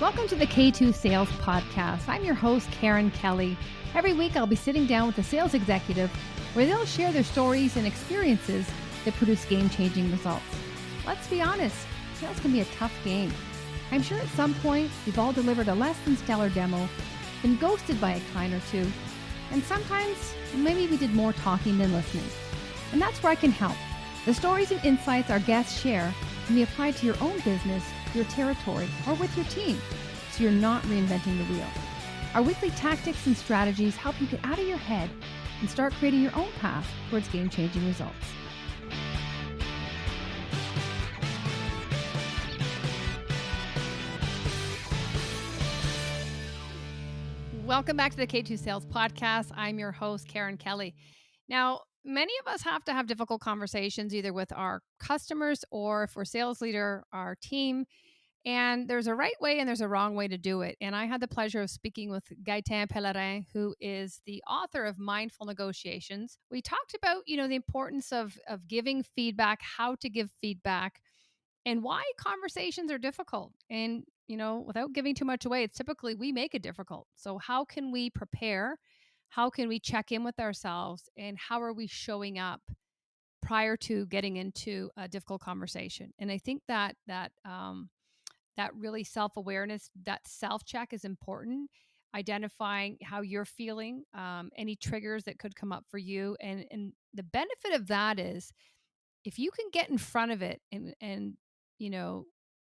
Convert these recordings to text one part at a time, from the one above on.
Welcome to the K2 Sales Podcast. I'm your host, Karen Kelly. Every week, I'll be sitting down with a sales executive where they'll share their stories and experiences that produce game-changing results. Let's be honest, sales can be a tough game. I'm sure at some point, we've all delivered a less than stellar demo, been ghosted by a client or two, and sometimes maybe we did more talking than listening. And that's where I can help. The stories and insights our guests share can be applied to your own business, your territory, or with your team, so you're not reinventing the wheel. Our weekly tactics and strategies help you get out of your head and start creating your own path towards game-changing results. Welcome back to the K2 Sales Podcast. I'm your host, Karen Kelly. Now, many of us have to have difficult conversations either with our customers or if we're sales leader, our team. And there's a right way and there's a wrong way to do it. And I had the pleasure of speaking with Gaetan Pellerin, who is the author of Mindful Negotiations. We talked about, the importance of giving feedback, how to give feedback, and why conversations are difficult. And, without giving too much away, it's typically we make it difficult. So how can we prepare? How can we check in with ourselves? And how are we showing up prior to getting into a difficult conversation? And I think that really self-awareness, that self-check is important. Identifying how you're feeling, any triggers that could come up for you. And the benefit of that is if you can get in front of it and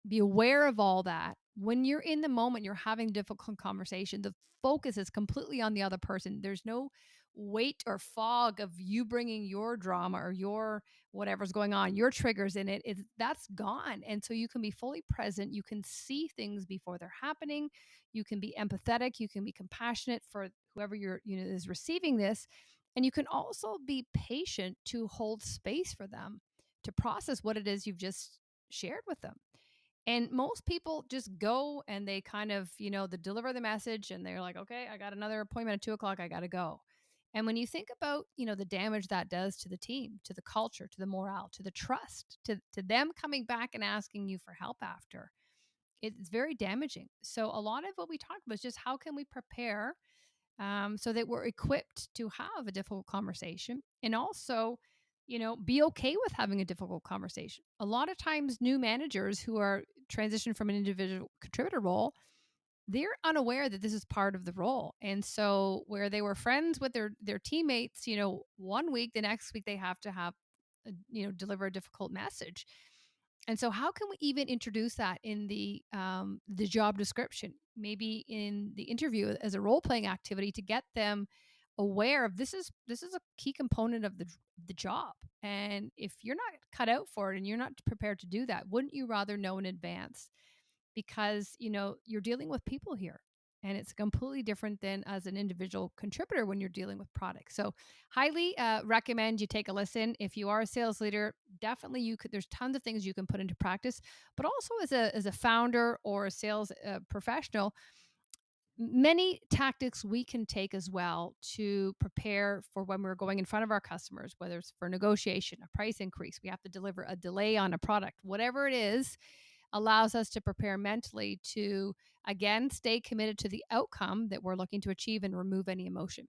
be aware of all that, when you're in the moment, you're having a difficult conversation, the focus is completely on the other person. There's no weight or fog of you bringing your drama or your whatever's going on, your triggers in it. That's gone. And so you can be fully present. You can see things before they're happening. You can be empathetic. You can be compassionate for whoever is receiving this. And you can also be patient to hold space for them to process what it is you've just shared with them. And most people just go and they kind of, they deliver the message and they're like, okay, I got another appointment at 2:00. I got to go. And when you think about, the damage that does to the team, to the culture, to the morale, to the trust, to them coming back and asking you for help after, it's very damaging. So a lot of what we talk about is just how can we prepare so that we're equipped to have a difficult conversation and also, be okay with having a difficult conversation. A lot of times new managers who are transitioned from an individual contributor role, they're unaware that this is part of the role. And so where they were friends with their teammates, one week, the next week they have to deliver a difficult message. And so how can we even introduce that in the job description, maybe in the interview as a role-playing activity to get them aware of this is a key component of the job. And if you're not cut out for it and you're not prepared to do that, wouldn't you rather know in advance? Because, you're dealing with people here. And it's completely different than as an individual contributor when you're dealing with products. So highly recommend you take a listen. If you are a sales leader, definitely there's tons of things you can put into practice, but also as a founder or a sales professional, many tactics we can take as well to prepare for when we're going in front of our customers, whether it's for negotiation, a price increase, we have to deliver a delay on a product, whatever it is, allows us to prepare mentally to, again, stay committed to the outcome that we're looking to achieve and remove any emotion.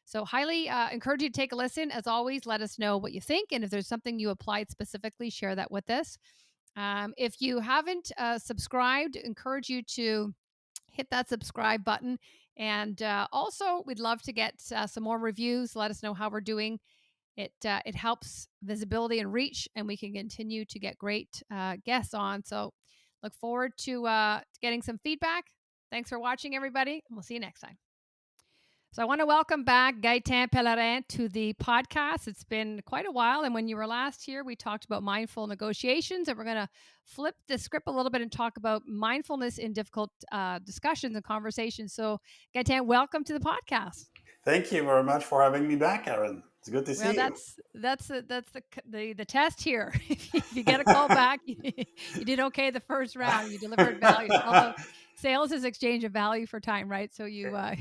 So highly encourage you to take a listen. As always, let us know what you think. And if there's something you applied specifically, share that with us. If you haven't subscribed, encourage you to hit that subscribe button. And also, we'd love to get some more reviews. Let us know how we're doing. It helps visibility and reach, and we can continue to get great guests on. So look forward to getting some feedback. Thanks for watching, everybody. And we'll see you next time. So I want to welcome back Gaetan Pellerin to the podcast. It's been quite a while. And when you were last here, we talked about mindful negotiations. And we're going to flip the script a little bit and talk about mindfulness in difficult discussions and conversations. So Gaetan, welcome to the podcast. Thank you very much for having me back, Aaron. It's good to see you. That's the test here. If you get a call back, you did okay the first round. You delivered value. Although sales is exchange of value for time, right? So you were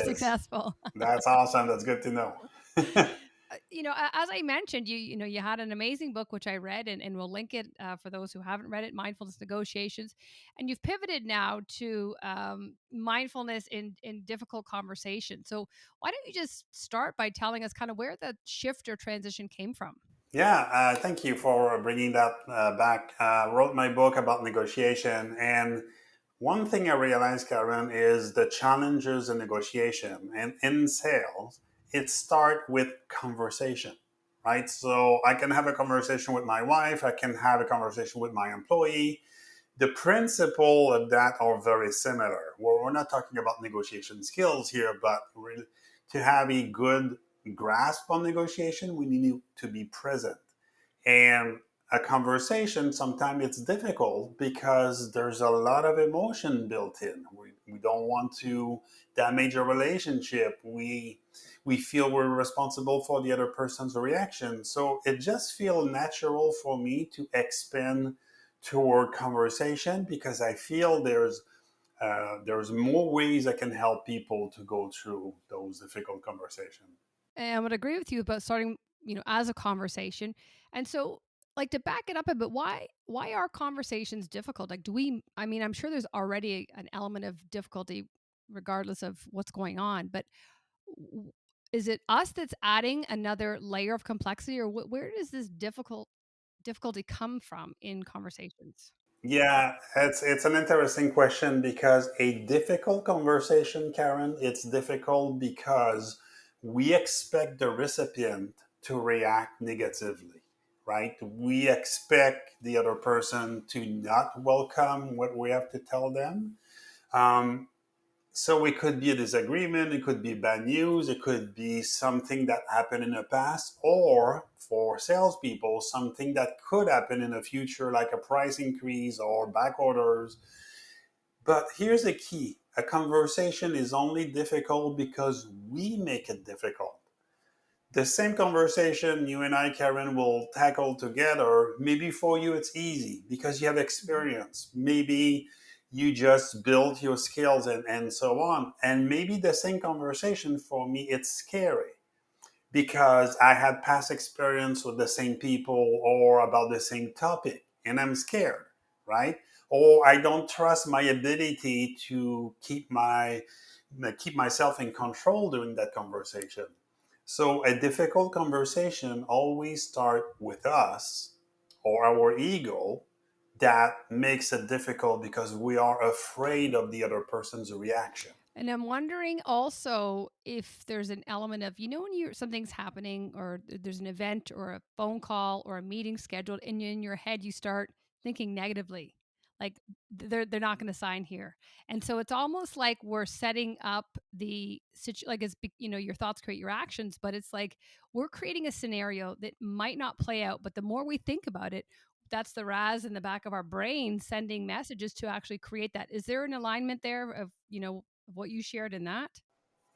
successful. That's awesome. That's good to know. as I mentioned, you had an amazing book which I read, and we'll link it for those who haven't read it, Mindfulness Negotiations, and you've pivoted now to mindfulness in difficult conversations. So why don't you just start by telling us kind of where the shift or transition came from? Yeah, thank you for bringing that back. Wrote my book about negotiation, and one thing I realized, Karen, is the challenges in negotiation and in sales. It start with conversation, right? So I can have a conversation with my wife. I can have a conversation with my employee. The principle of that are very similar. Well, we're not talking about negotiation skills here, but really to have a good grasp on negotiation, we need to be present. And a conversation, sometimes it's difficult because there's a lot of emotion built in. We don't want to damage a relationship. We feel we're responsible for the other person's reaction. So it just feels natural for me to expand toward conversation because I feel there's more ways I can help people to go through those difficult conversations. And I would agree with you about starting, as a conversation. And so, like, to back it up a bit, why are conversations difficult? Like, do we? I mean, I'm sure there's already an element of difficulty, regardless of what's going on. But w- is it us that's adding another layer of complexity, or where does this difficulty come from in conversations? Yeah, it's an interesting question because a difficult conversation, Karen, it's difficult because we expect the recipient to react negatively, right? We expect the other person to not welcome what we have to tell them. Um, so it could be a disagreement, it could be bad news, it could be something that happened in the past, or for salespeople, something that could happen in the future, like a price increase or back orders. But here's the key: a conversation is only difficult because we make it difficult. The same conversation you and I, Karen, will tackle together, maybe for you it's easy because you have Mhm. experience. Maybe you just build your skills and so on. And maybe the same conversation for me, it's scary because I had past experience with the same people or about the same topic and I'm scared, right? Or I don't trust my ability to keep myself in control during that conversation. So a difficult conversation always start with us or our ego that makes it difficult because we are afraid of the other person's reaction. And I'm wondering also if there's an element of, when something's happening or there's an event or a phone call or a meeting scheduled, and in your head you start thinking negatively, like they're not going to sign here. And so it's almost like we're setting up like your thoughts create your actions, but it's like we're creating a scenario that might not play out, but the more we think about it, that's the RAS in the back of our brain sending messages to actually create that. Is there an alignment there of what you shared in that?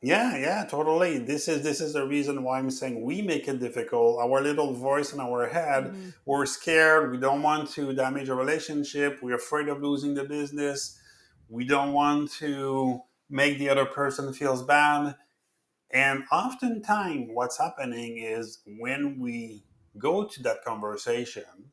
Yeah, yeah, totally. This is the reason why I'm saying we make it difficult. Our little voice in our head, Mhm. we're scared. We don't want to damage a relationship. We're afraid of losing the business. We don't want to make the other person feels bad. And oftentimes, what's happening is when we go to that conversation,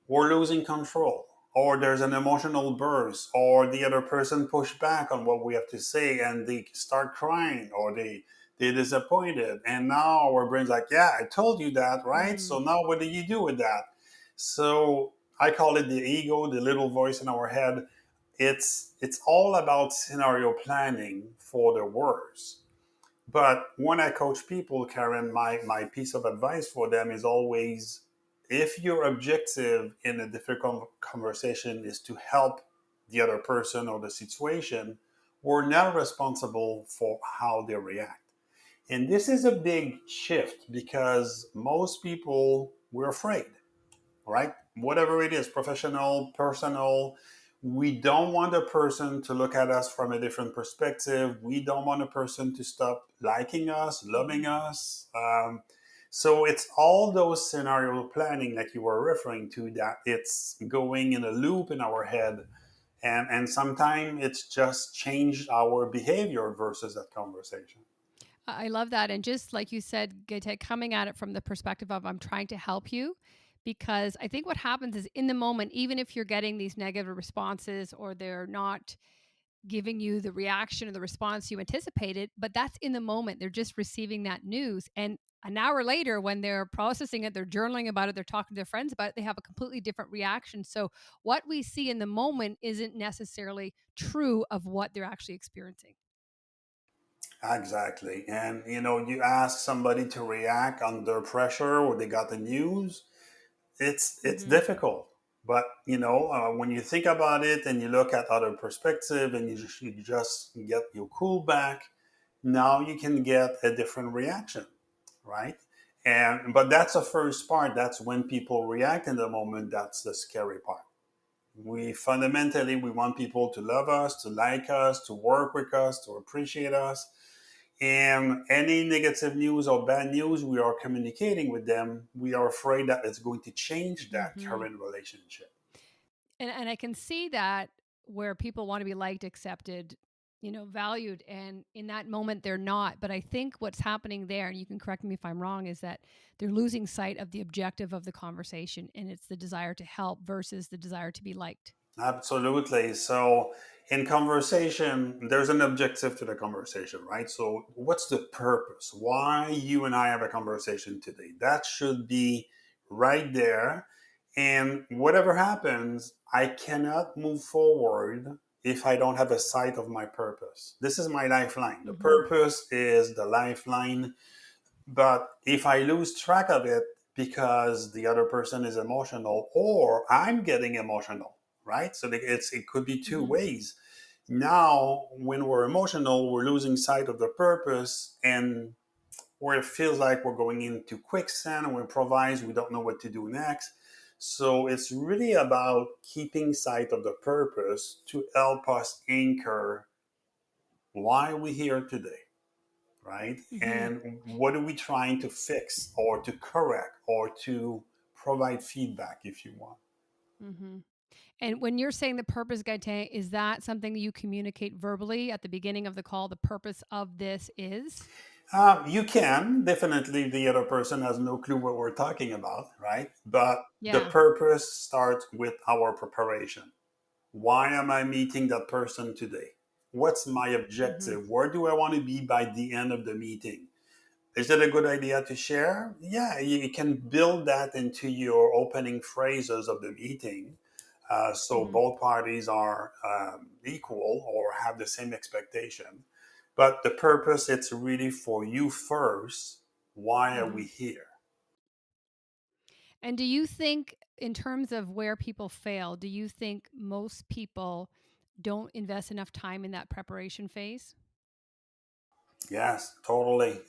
we're losing control or there's an emotional burst or the other person push back on what we have to say and they start crying or they're disappointed and now our brain's like, yeah, I told you that, right? So Mm. now what do you do with that? So I call it the ego, the little voice in our head. It's all about scenario planning for the worst. But when I coach people, Karen, my piece of advice for them is always, if your objective in a difficult conversation is to help the other person or the situation, we're not responsible for how they react. And this is a big shift because most people, we're afraid, right? Whatever it is, professional, personal, we don't want a person to look at us from a different perspective. We don't want a person to stop liking us, loving Mhm. us. So it's all those scenario planning, like you were referring to, that it's going in a loop in our head. And sometimes it's just changed our behavior versus that conversation. I love that. And just like you said, Gete, coming at it from the perspective of I'm trying to help you. Because I think what happens is in the moment, even if you're getting these negative responses or they're not giving you the reaction or the response you anticipated, but that's in the moment. They're just receiving that news. And an hour later, when they're processing it, they're journaling about it, they're talking to their friends about it, they have a completely different reaction. So, what we see in the moment isn't necessarily true of what they're actually experiencing. Exactly. And you ask somebody to react under pressure or they got the news, it's Hmm. difficult. But when you think about it and you look at other perspective and you just get your cool back, now you can get a different reaction, right? And but that's the first part. That's when people react in the moment. That's the scary part. We want people to love us, to like us, to work with us, to appreciate us. And any negative news or bad news we are communicating with them, we are afraid that it's going to change that Hmm. current relationship. And I can see that where people want to be liked, accepted, valued, and in that moment they're not. But I think what's happening there, and you can correct me if I'm wrong, is that they're losing sight of the objective of the conversation, and it's the desire to help versus the desire to be liked. Absolutely. So, in conversation, there's an objective to the conversation, right? So, what's the purpose? Why you and I have a conversation today? That should be right there. And whatever happens, I cannot move forward if I don't have a sight of my purpose. This is my lifeline. The Hmm. purpose is the lifeline, but if I lose track of it because the other person is emotional or I'm getting emotional, right? So it could be two Hmm. ways. Now, when we're emotional, we're losing sight of the purpose, and where it feels like we're going into quicksand, we improvise, we don't know what to do next. So it's really about keeping sight of the purpose to help us anchor why we're here today, right? Hmm. And what are we trying to fix or to correct or to provide feedback if you want? Hmm. And when you're saying the purpose, Gaetan, is that something that you communicate verbally at the beginning of the call? The purpose of this is? You can definitely, the other person has no clue what we're talking about, right? But the Yeah. purpose starts with our preparation. Why am I meeting that person today? What's my Hmm. objective? Where do I want to be by the end of the meeting? Is it a good idea to share? Yeah, you can build that into your opening phrases of the meeting, so Hmm. both parties are equal or have the same expectation. But the purpose, it's really for you first. Why are we Hmm. here? And do you think, in terms of where people fail, do you think most people don't invest enough time in that preparation phase? Yes, totally.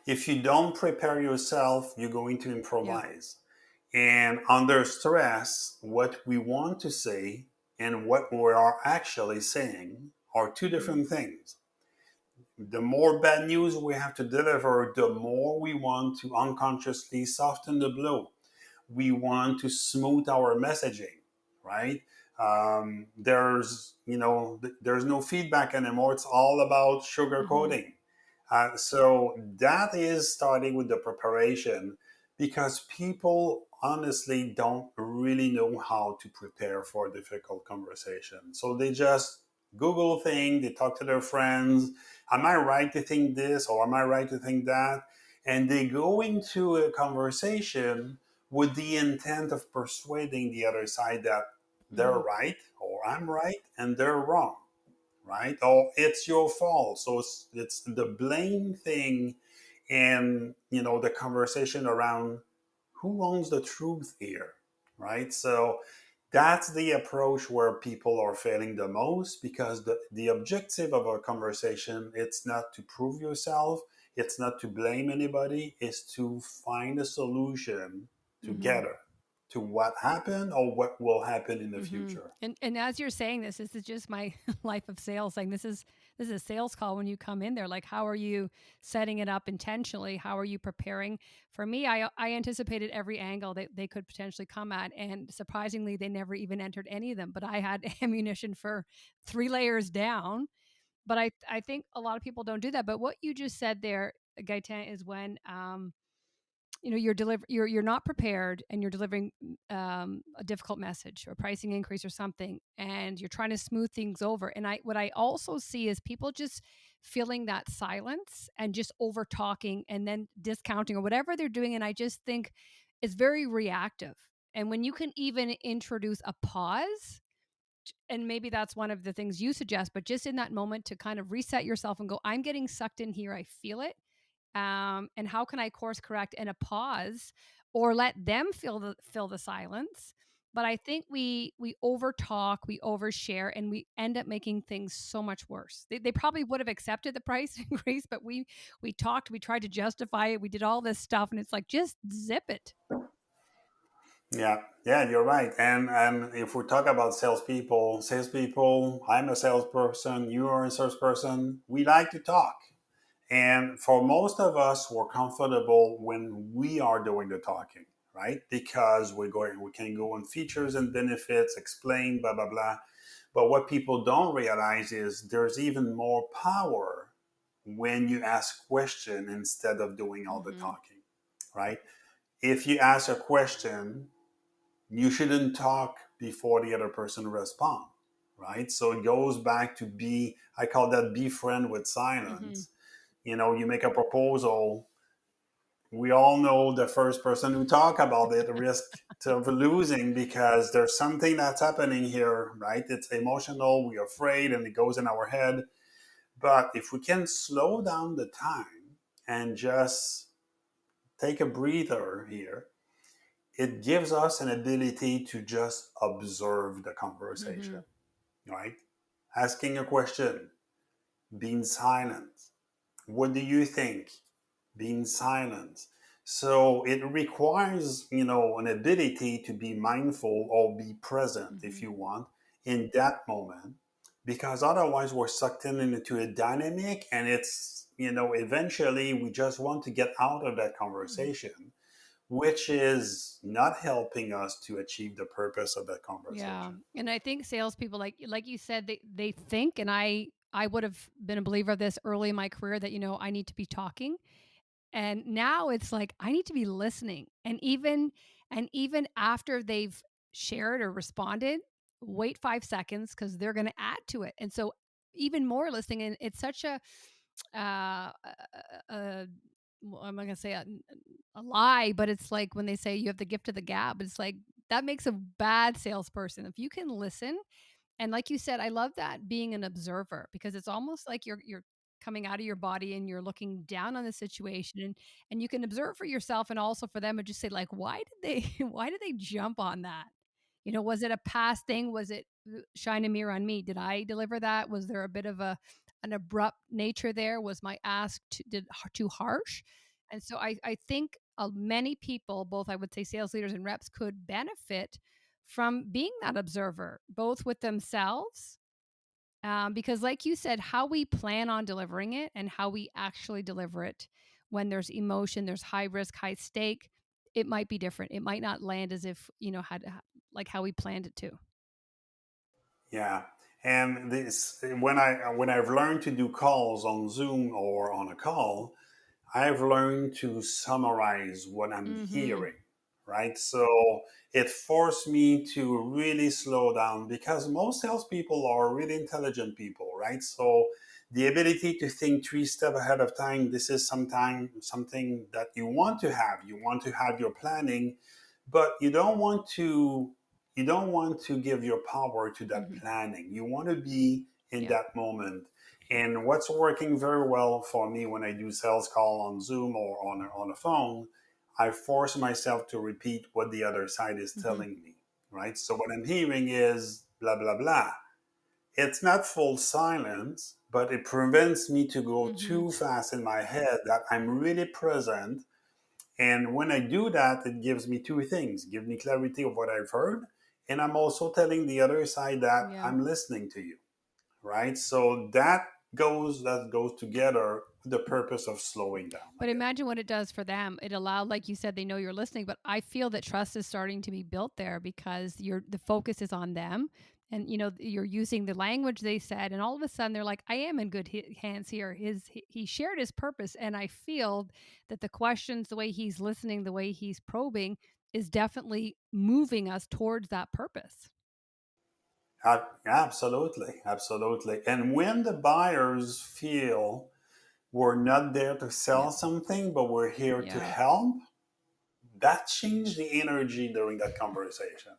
If you don't prepare yourself, you're going to Yeah. improvise. And under stress, what we want to say and what we are actually saying are two Hmm. different things. The more bad news we have to deliver, the more we want to unconsciously soften the blow. We want to smooth our messaging, right? There's no feedback anymore. It's all about Hmm. sugarcoating. So that is starting with the preparation, because people honestly don't really know how to prepare for a difficult conversation. So they just Google things, they talk to their friends. Am I right to think this or am I right to think that? And they go into a conversation with the intent of persuading the other side that they're Hmm. right or I'm right and they're wrong, right? Or it's your fault. So it's the blame thing, and the conversation around who owns the truth here, right? So that's the approach where people are failing the most, because the objective of our conversation, it's not to prove yourself, it's not to blame anybody, it's to find a solution Hmm. together to what happened or what will happen in the Hmm. future. And as you're saying this is just my life of sales. Like this is a sales call when you come in there. Like, how are you setting it up intentionally? How are you preparing? For me, I anticipated every angle that they could potentially come at, and surprisingly, they never even entered any of them. But I had ammunition for 3 layers down But I think a lot of people don't do that. But what you just said there, Gaetan, is when you're not prepared and you're delivering a difficult message or pricing increase or something, and you're trying to smooth things over. And I what I also see is people just feeling that silence and just over talking and then discounting or whatever they're doing. And I just think it's very reactive. And when you can even introduce a pause, and maybe that's one of the things you suggest, but just in that moment to kind of reset yourself and go, I'm getting sucked in here. I feel it. And how can I course correct and a pause or let them fill the silence? But I think we over talk, we overshare, and we end up making things so much worse. They probably would have accepted the price increase, but we talked, we tried to justify it, we did all this stuff, and it's like just zip it. Yeah, yeah, you're right. And if we talk about salespeople, I'm a salesperson, you are a salesperson. We like to talk, and for most of us, we're comfortable when we are doing the talking, right? Because we can go on features and benefits, explain, blah blah blah. But what people don't realize is there's even more power when you ask question instead of doing all the Hmm. talking, right? If you ask a question, you shouldn't talk before the other person respond, right? So it goes back to be, I call that be friend with Hmm. silence. You make a proposal, we all know the first person who talk about it risk of losing because there's something that's happening here, right? It's emotional, we're afraid, and it goes in our head. But if we can slow down the time and just take a breather here, it gives us an ability to just observe the conversation, Hmm. right? Asking a question, being silent. What do you think? Being silent. So it requires, an ability to be mindful or be present, if Hmm. you want, in that moment, because otherwise we're sucked in into a dynamic, and eventually we just want to get out of that Hmm. conversation, which is not helping us to achieve the purpose of that Yeah, conversation. and I think salespeople, like you said, they think, and I would have been a believer of this early in my career that I need to be talking. And now it's like I need to be listening. And even after they've shared or responded, wait 5 seconds cuz they're going to add to it. And so even more listening, and it's such uh, a well, I'm not going to say a lie, but it's like when they say you have the gift of the gab, it's like that makes a bad salesperson. If you can listen, and like you said, I love that being an observer, because it's almost like you're coming out of your body and you're looking down on the situation, and you can observe for yourself and also for them, and just say like, why did they why did they jump on that? Was it a past thing? Was it shine a mirror on me? Did I deliver that? Was there a bit of an abrupt nature there? Was my ask too harsh? And so I think many people, both I would say sales leaders and reps, could benefit from being that observer, both with themselves, because, like you said, how we plan on delivering it and how we actually deliver it when there's emotion, there's high risk, high stake, it might be different. It might not land as if, had like how we planned it to. Yeah. And this when I've learned to do calls on Zoom or on a call, I've learned to summarize what I'm Mm-hmm. hearing, right? So it forced me to really slow down because most salespeople are really intelligent people, right? So the ability to think 3 steps ahead of time, this is something that you want to have. You want to have your planning, but you don't want to give your power to that Mm-hmm. planning. You want to be in Yeah. that moment. And what's working very well for me when I do sales call on Zoom or on a phone, I force myself to repeat what the other side is Mm-hmm. telling me, right? So what I'm hearing is blah, blah, blah. It's not full silence, but it prevents me to go Mm-hmm. too fast in my head that I'm really present. And when I do that, it gives me two things: give me clarity of what I've heard, and I'm also telling the other side that Yeah. I'm listening to you, right? So that goes together with the purpose of slowing down But again. imagine what it does for them. It allowed, like you said, they know you're listening, but I feel that trust is starting to be built there because the focus is on them. and you're using the language they said, and all of a sudden they're like, I am in good hands here. He shared his purpose, and I feel that the questions, the way he's listening, the way he's probing, is definitely moving us towards that purpose. Absolutely, absolutely. And when the buyers feel we're not there to sell Yep. something, but we're here to Yeah. help, that changed the energy during that conversation.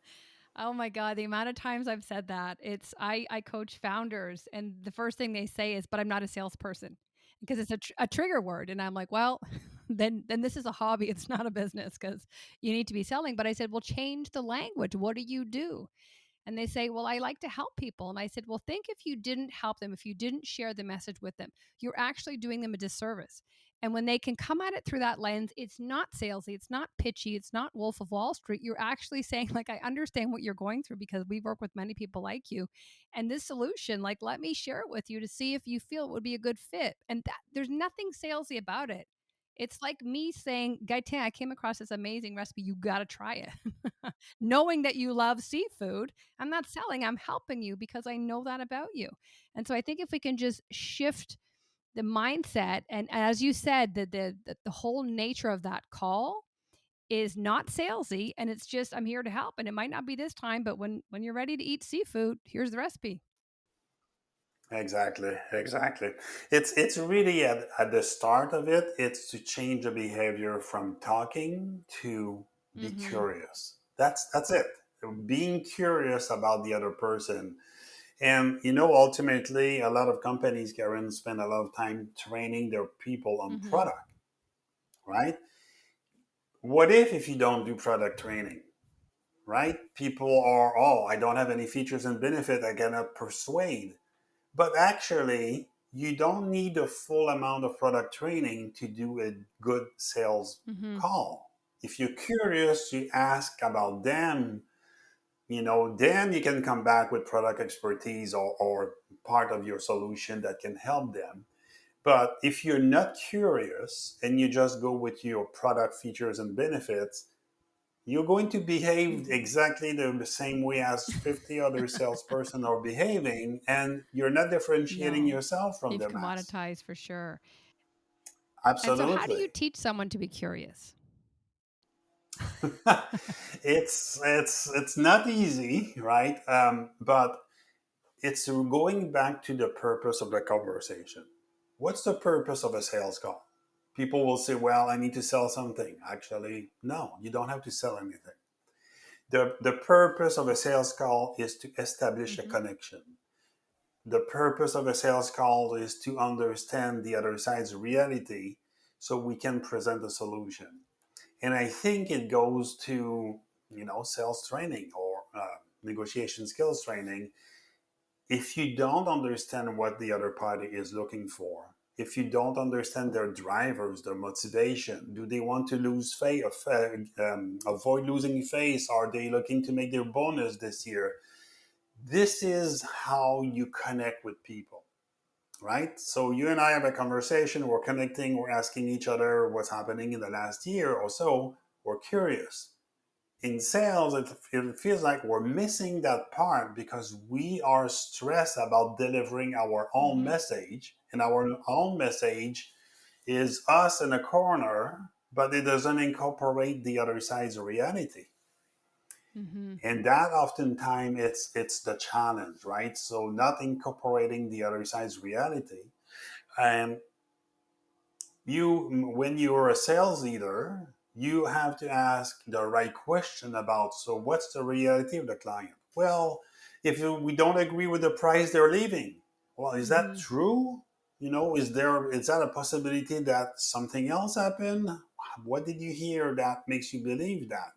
Oh my god, the amount of times I've said that. I coach founders, and the first thing they say is, "But I'm not a salesperson," because it's a trigger word, and I'm like, "Well, then this is a hobby. It's not a business because you need to be selling." But I said, "Well, change the language. What do you do?" And they say, "Well, I like to help people." And I said, "Well, think if you didn't help them, if you didn't share the message with them, you're actually doing them a disservice." And when they can come at it through that lens, it's not salesy, it's not pitchy, it's not Wolf of Wall Street. You're actually saying, like, I understand what you're going through because we work with many people like you. And this solution, like, let me share it with you to see if you feel it would be a good fit. And that there's nothing salesy about it. It's like me saying, Gaetan, I came across this amazing recipe. You got to try it. Knowing that you love seafood, I'm not selling, I'm helping you because I know that about you. And so I think if we can just shift the mindset, and as you said, the whole nature of that call is not salesy, and it's just, I'm here to help, and it might not be this time, but when you're ready to eat seafood, here's the recipe. Exactly, exactly. It's really at the start of it, it's to change the behavior from talking to be Mhm. curious. That's it. Being curious about the other person. And ultimately, a lot of companies, Karen, spend a lot of time training their people on Mhm. product, right? What if you don't do product training, right? People are, oh, I don't have any features and benefit, I cannot persuade. But actually, you don't need the full amount of product training to do a good sales Mhm. call. If you're curious, you ask about them, then you can come back with product expertise or part of your solution that can help them. But if you're not curious and you just go with your product features and benefits, you're going to behave Mhm. exactly the same way as 50 other salesperson are behaving, and you're not differentiating No. yourself from You've the mass. commoditized for sure. And so how do Absolutely. you teach someone to be curious? It's not easy, right? But it's going back to the purpose of the conversation. What's the purpose of a sales call? People will say, well, I need to sell something. Actually, no, you don't have to sell anything. The purpose of a sales call is to establish a Mhm. connection. The purpose of a sales call is to understand the other side's reality so we can present a solution. And I think it goes to, sales training or negotiation skills training. If you don't understand what the other party is looking for, if you don't understand their drivers, their motivation, do they want to lose face, avoid losing face? Are they looking to make their bonus this year? This is how you connect with people, right? So you and I have a conversation, we're connecting, we're asking each other what's happening in the last year or so, we're curious. In sales, it feels like we're missing that part because we are stressed about delivering our own Mhm. message, and our own message is us in a corner, but it doesn't incorporate the other side's reality. Mhm. And that oftentimes it's the challenge, right? So not incorporating the other side's reality. And when you're a sales leader, you have to ask the right question about, so what's the reality of the client? Well, if we don't agree with the price they're leaving, well, is that Mhm. true? Is that a possibility that something else happened? What did you hear that makes you believe that?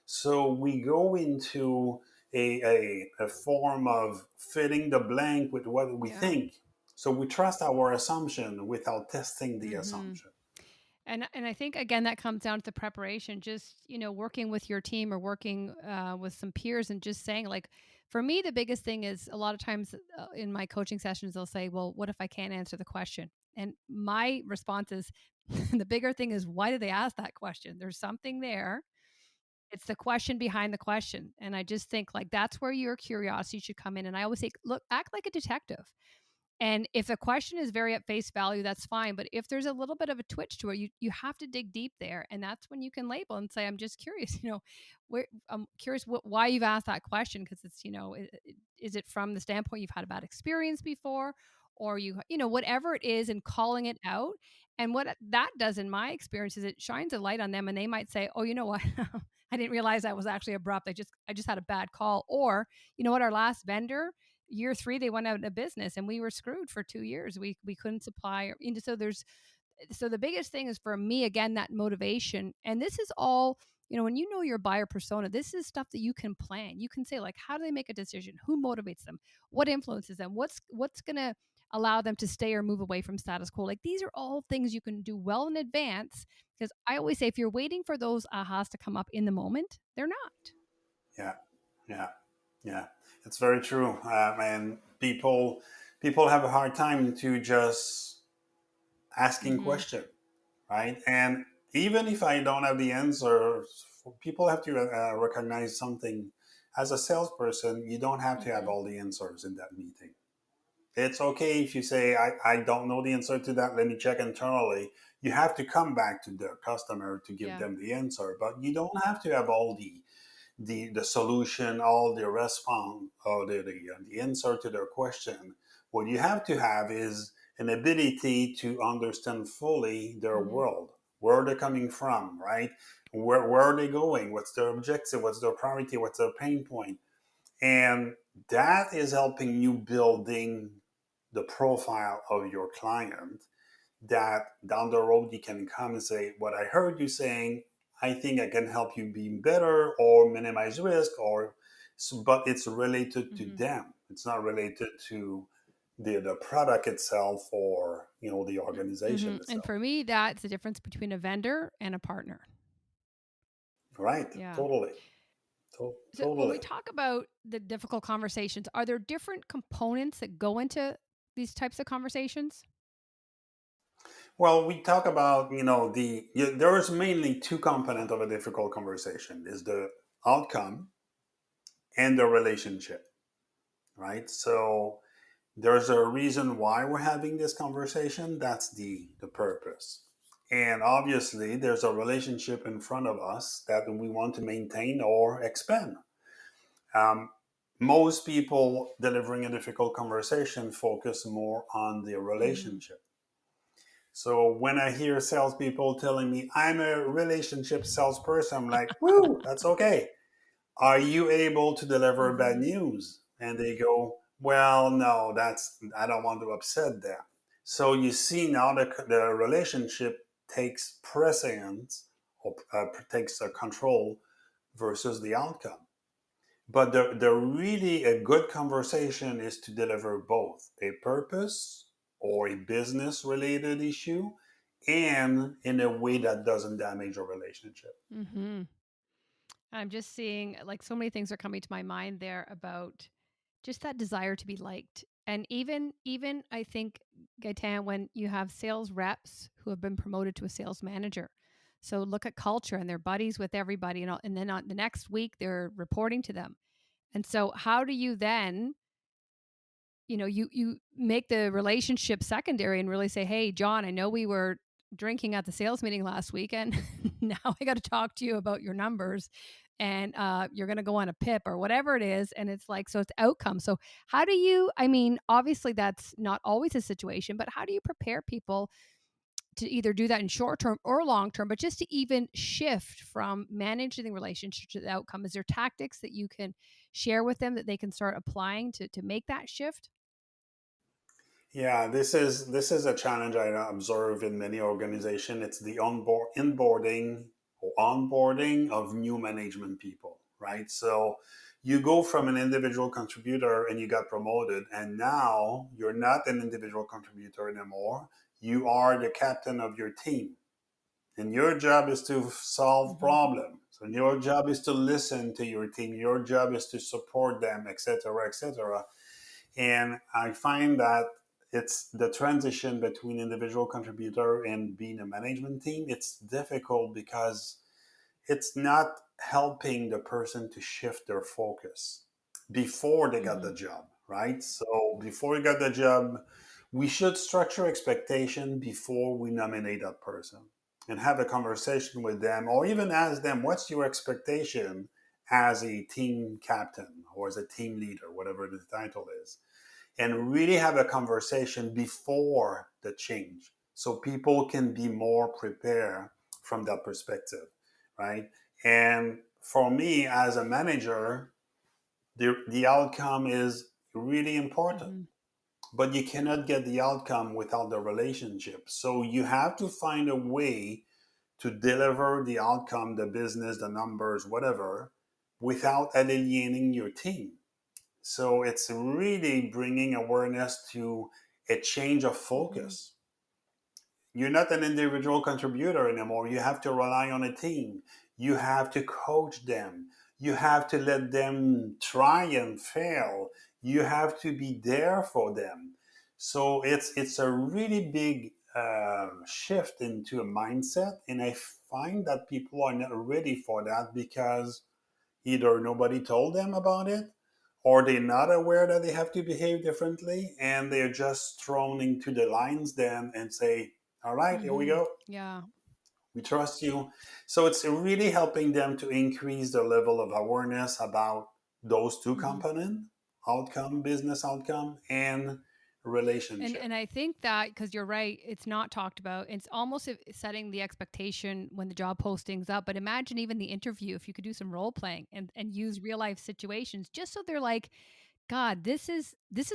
So we go into a form of filling the blank with what we Yeah. think. So we trust our assumption without testing the Mhm. assumption. And I think again that comes down to the preparation. Just working with your team or working with some peers and just saying, like, for me the biggest thing is a lot of times in my coaching sessions they'll say, "Well, what if I can't answer the question?" And my response is, the bigger thing is, why did they ask that question? There's something there. It's the question behind the question. And I just think like that's where your curiosity should come in. And I always say, look, act like a detective. And if the question is very at face value, that's fine. But if there's a little bit of a twitch to it, you have to dig deep there, and that's when you can label and say, "I'm just curious." Where I'm curious why you've asked that question because it's is it from the standpoint you've had a bad experience before, or whatever it is, and calling it out. And what that does in my experience is it shines a light on them, and they might say, "Oh, you know what? I didn't realize that was actually abrupt. I just had a bad call." Or you know what, our last vendor year 3 they went out of business and we were screwed for 2 years. We couldn't supply so the biggest thing is for me again that motivation. And this is all, when you know your buyer persona, this is stuff that you can plan. You can say like, how do they make a decision? Who motivates them? What influences them? What's going to allow them to stay or move away from status quo? Like these are all things you can do well in advance, because I always say if you're waiting for those ahas to come up in the moment, they're not. Yeah, yeah, yeah. It's very true. And people have a hard time to just asking Mhm. question, right? And even if I don't have the answer, people have to recognize something. As a salesperson, you don't have to have Mhm. all the answers in that meeting. It's okay if you say, I don't know the answer to that, let me check internally. You have to come back to the customer to give Yeah. them the answer, but you don't have to have all the solution, all the response, or the answer to their question. What you have to have is an ability to understand fully their Mhm. world, where they're coming from, right? Where are they going? What's their objective? What's their priority? What's their pain point? And that is helping you building the profile of your client, that down the road you can come and say, what I heard you saying, I think I can help you be better or minimize risk, or but it's related to Mhm. them. It's not related to the product itself, or the organization Mhm. And itself. for me, that's the difference between a vendor and a partner. Right? Yeah. Totally. So when we Totally. talk about the difficult conversations, are there different components that go into these types of conversations? Well, we talk about there is mainly two components of a difficult conversation: is the outcome and the relationship, right? So there's a reason why we're having this conversation. That's the purpose. And obviously, there's a relationship in front of us that we want to maintain or expand. Um, Most people delivering a difficult conversation focus more on the Mhm. relationship. So when I hear salespeople telling me I'm a relationship salesperson, I'm like, woo, that's okay. Are you able to deliver bad Mhm. news? And they go, well, no, I don't want to upset them. So you see now the relationship takes precedence, or takes control versus the outcome. But the really a good conversation is to deliver both a purpose or a business related issue, and in a way that doesn't damage a relationship. Mhm. I'm just seeing like so many things are coming to my mind there about just that desire to be liked. And even I think, Gaetan, when you have sales reps who have been promoted to a sales manager. So look at culture and they're buddies with everybody, and then on the next week they're reporting to them. And so how do you then, you make the relationship secondary and really say, "Hey, John, I know we were drinking at the sales meeting last weekend. Now I got to talk to you about your numbers, and you're going to go on a PIP or whatever it is." And it's like, so it's outcome. So how do you? I mean, obviously that's not always a situation, but how do you prepare people to either do that in short term or long term, but just to even shift from managing the relationship to the outcome? Is there tactics that you can share with them that they can start applying to make that shift? Yeah, this is a challenge I observe in many organizations. It's the onboarding or onboarding of new management people, right? So you go from an individual contributor and you got promoted, and now you're not an individual contributor anymore. You are the captain of your team, and your job is to solve Mhm. problems. So your job is to listen to your team. Your job is to support them, etc., etc. And I find that it's the transition between individual contributor and being a management team. It's difficult because it's not helping the person to shift their focus before they got Mm-hmm. the job, right? So before you got the job, we should structure expectation before we nominate that person and have a conversation with them, or even ask them, what's your expectation as a team captain or as a team leader, whatever the title is, and really have a conversation before the change so people can be more prepared from that perspective, right? And for me as a manager, the outcome is really important, Mm-hmm. but you cannot get the outcome without the relationship. So you have to find a way to deliver the outcome, the business, the numbers, whatever, without alienating your team. So it's really bringing awareness to a change of Mm-hmm. focus. You're not an individual contributor anymore. You have to rely on a team. You have to coach them. You have to let them try and fail. You have to be there for them. So it's a really big shift into a mindset, and I find that people are not ready for that because either nobody told them about it, or they're not aware that they have to behave differently, and they're just thrown into the lines then and say, all right, here we Mm-hmm. go. Yeah. We trust you. So it's really helping them to increase their level of awareness about those two Mm-hmm. components: outcome, business outcome, and relationship. And I think that because you're right, it's not talked about. It's almost setting the expectation when the job posting's up. But imagine even the interview if you could do some role playing and use real life situations, just so they're like, God, this is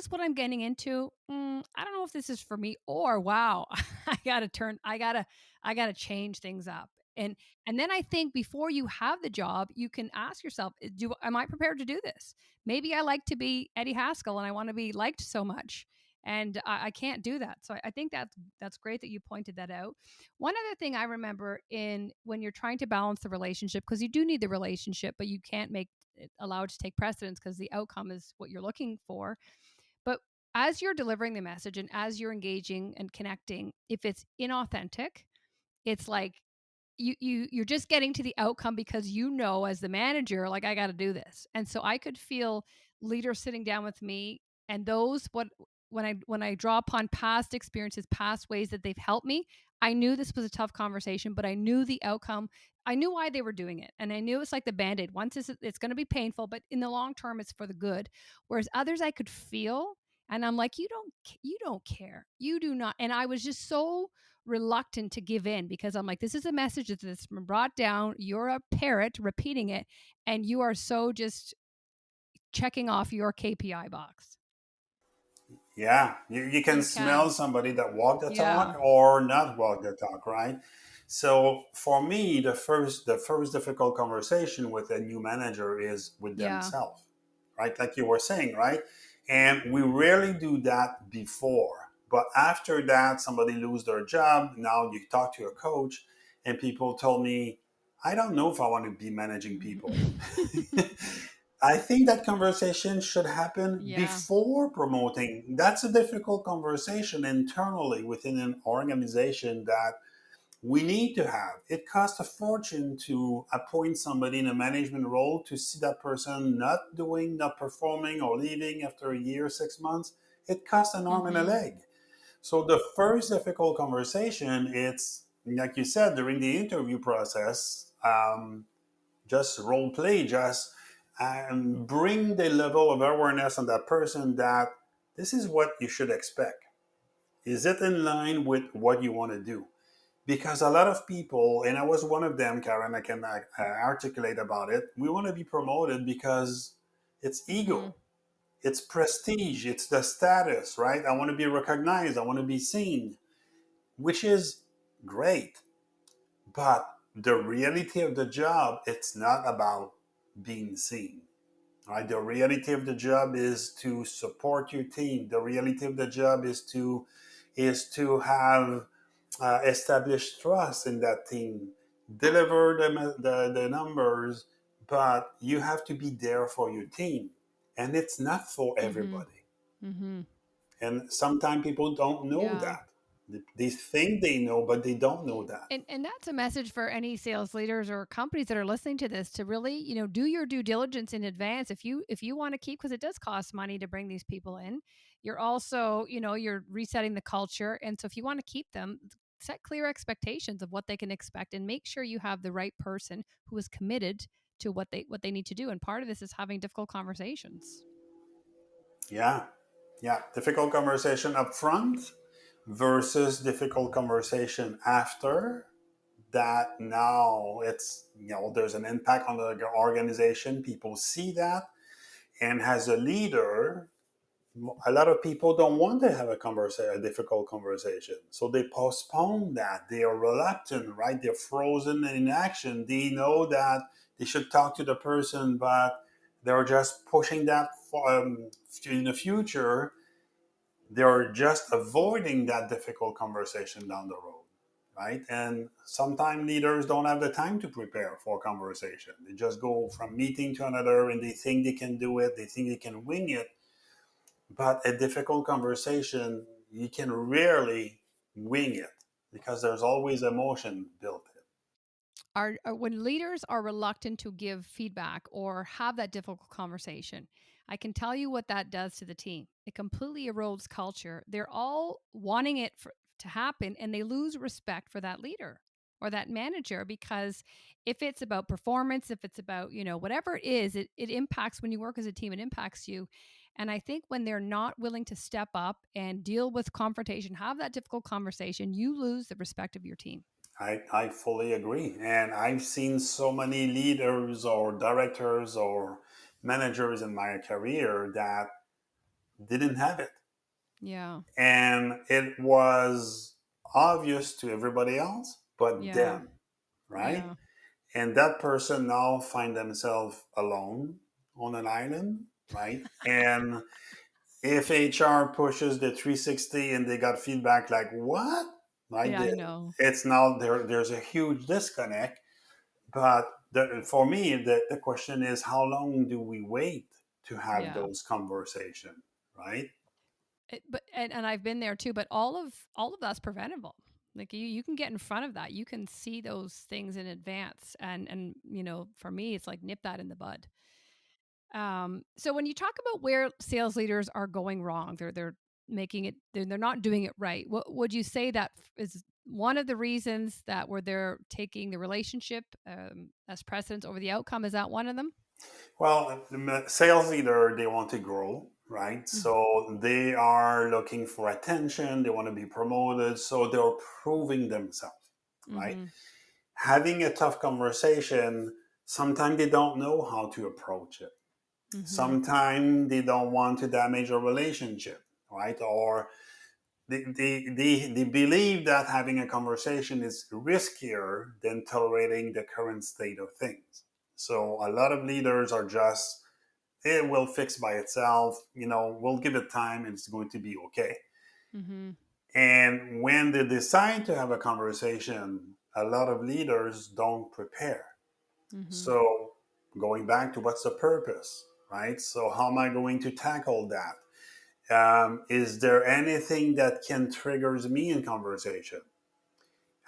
what I'm getting into. I don't know if this is for me, or wow, I gotta change things up. And and then I think before you have the job, you can ask yourself, do am I prepared to do this? Maybe I like to be Eddie Haskell and I want to be liked so much. And I can't do that. So I think that's great that you pointed that out. One other thing I remember in when you're trying to balance the relationship, because you do need the relationship, but you can't make allow it to take precedence because the outcome is what you're looking for. But as you're delivering the message and as you're engaging and connecting, if it's inauthentic, it's like you're just getting to the outcome because you know as the manager, like, I got to do this. And so I could feel leaders sitting down with me, and those what when I draw upon past experiences, past ways that they've helped me, I knew this was a tough conversation, but I knew the outcome. I knew why they were doing it, and I knew it's like the band-aid. Once it's going to be painful, but in the long term it's for the good. Whereas others I could feel, and I'm like, you don't care, you do not. And I was just so reluctant to give in because I'm like, this is a message that's been brought down. You're a parrot repeating it, and you are so just checking off your KPI box. Yeah, you can You smell can. somebody that walk the Yeah. talk or not walk the talk, right? So for me, the first difficult conversation with a new manager is with Yeah. themselves, right? Like you were saying, right? And we rarely do that before, but after that, somebody lose their job. Now you talk to a coach, and people told me, I don't know if I want to be managing people. I think that conversation should happen Yeah. before promoting. That's a difficult conversation internally within an organization that we need to have. It costs a fortune to appoint somebody in a management role to see that person not doing, not performing, or leaving after a year, 6 months. It costs an arm and a Mm-hmm. leg. So the first difficult conversation, it's like you said during the interview process. Just role play, just bring the level of awareness on that person that this is what you should expect. Is it in line with what you want to do? Because a lot of people, and I was one of them, Karen, I can articulate about it. We want to be promoted because it's Mm-hmm. ego, it's prestige, it's the status, right? I want to be recognized, I want to be seen, which is great. But the reality of the job, it's not about being seen. Right? The reality of the job is to support your team. The reality of the job is to have established trust in that team, deliver the numbers, but you have to be there for your team, and it's not for Mm-hmm. everybody. Mm-hmm. And sometimes people don't know Yeah. that. They think they know, but they don't know that. And that's a message for any sales leaders or companies that are listening to this to really, do your due diligence in advance. If you want to keep, because it does cost money to bring these people in. You're also, you're resetting the culture. And so if you want to keep them, set clear expectations of what they can expect and make sure you have the right person who is committed to what they need to do. And part of this is having difficult conversations. Yeah, yeah. Difficult conversation up front versus difficult conversation after. That now it's, there's an impact on the organization. People see that, and as a leader, a lot of people don't want to have a difficult conversation, so they postpone that. They are reluctant, right? They're frozen in action. They know that they should talk to the person, but they're just pushing that in the future. They're just avoiding that difficult conversation down the road, right? And sometimes leaders don't have the time to prepare for a conversation. They just go from meeting to another, and they think they can do it. They think they can wing it. But a difficult conversation, you can rarely wing it because there's always emotion built in. Are when leaders are reluctant to give feedback or have that difficult conversation, I can tell you what that does to the team. It completely erodes culture. They're all wanting to happen, and they lose respect for that leader or that manager, because if it's about performance, if it's about, whatever it is, it impacts when you work as a team, it impacts you. And I think when they're not willing to step up and deal with confrontation, have that difficult conversation, you lose the respect of your team. I fully agree. And I've seen so many leaders or directors or managers in my career that didn't have it. Yeah. And it was obvious to everybody else but Yeah. them, right? Yeah. And that person now find themselves alone on an island, right? And if HR pushes the 360 and they got feedback like what, right? Yeah, I know. It's now there's a huge disconnect. But for me, the question is, how long do we wait to have Yeah. those conversations, right? But I've been there too, but all of that's preventable. Like you can get in front of that. You can see those things in advance, and for me it's like nip that in the bud. So when you talk about where sales leaders are going wrong, they're making it they're not doing it right. What would you say that is one of the reasons that where they're taking the relationship as precedence over the outcome? Is that one of them? Well, the sales leader, they want to grow, right? So they are looking for attention. They want to be promoted. So they're proving themselves, right? Mm-hmm. Having a tough conversation, sometimes they don't know how to approach it. Mm-hmm. Sometimes they don't want to damage a relationship, right? Or they believe that having a conversation is riskier than tolerating the current state of things. So a lot of leaders are just, it will fix by itself, we'll give it time and it's going to be okay. Mm-hmm. And when they decide to have a conversation, a lot of leaders don't prepare. Mm-hmm. So going back to what's the purpose, right? So how am I going to tackle that? Is there anything that can triggers me in conversation?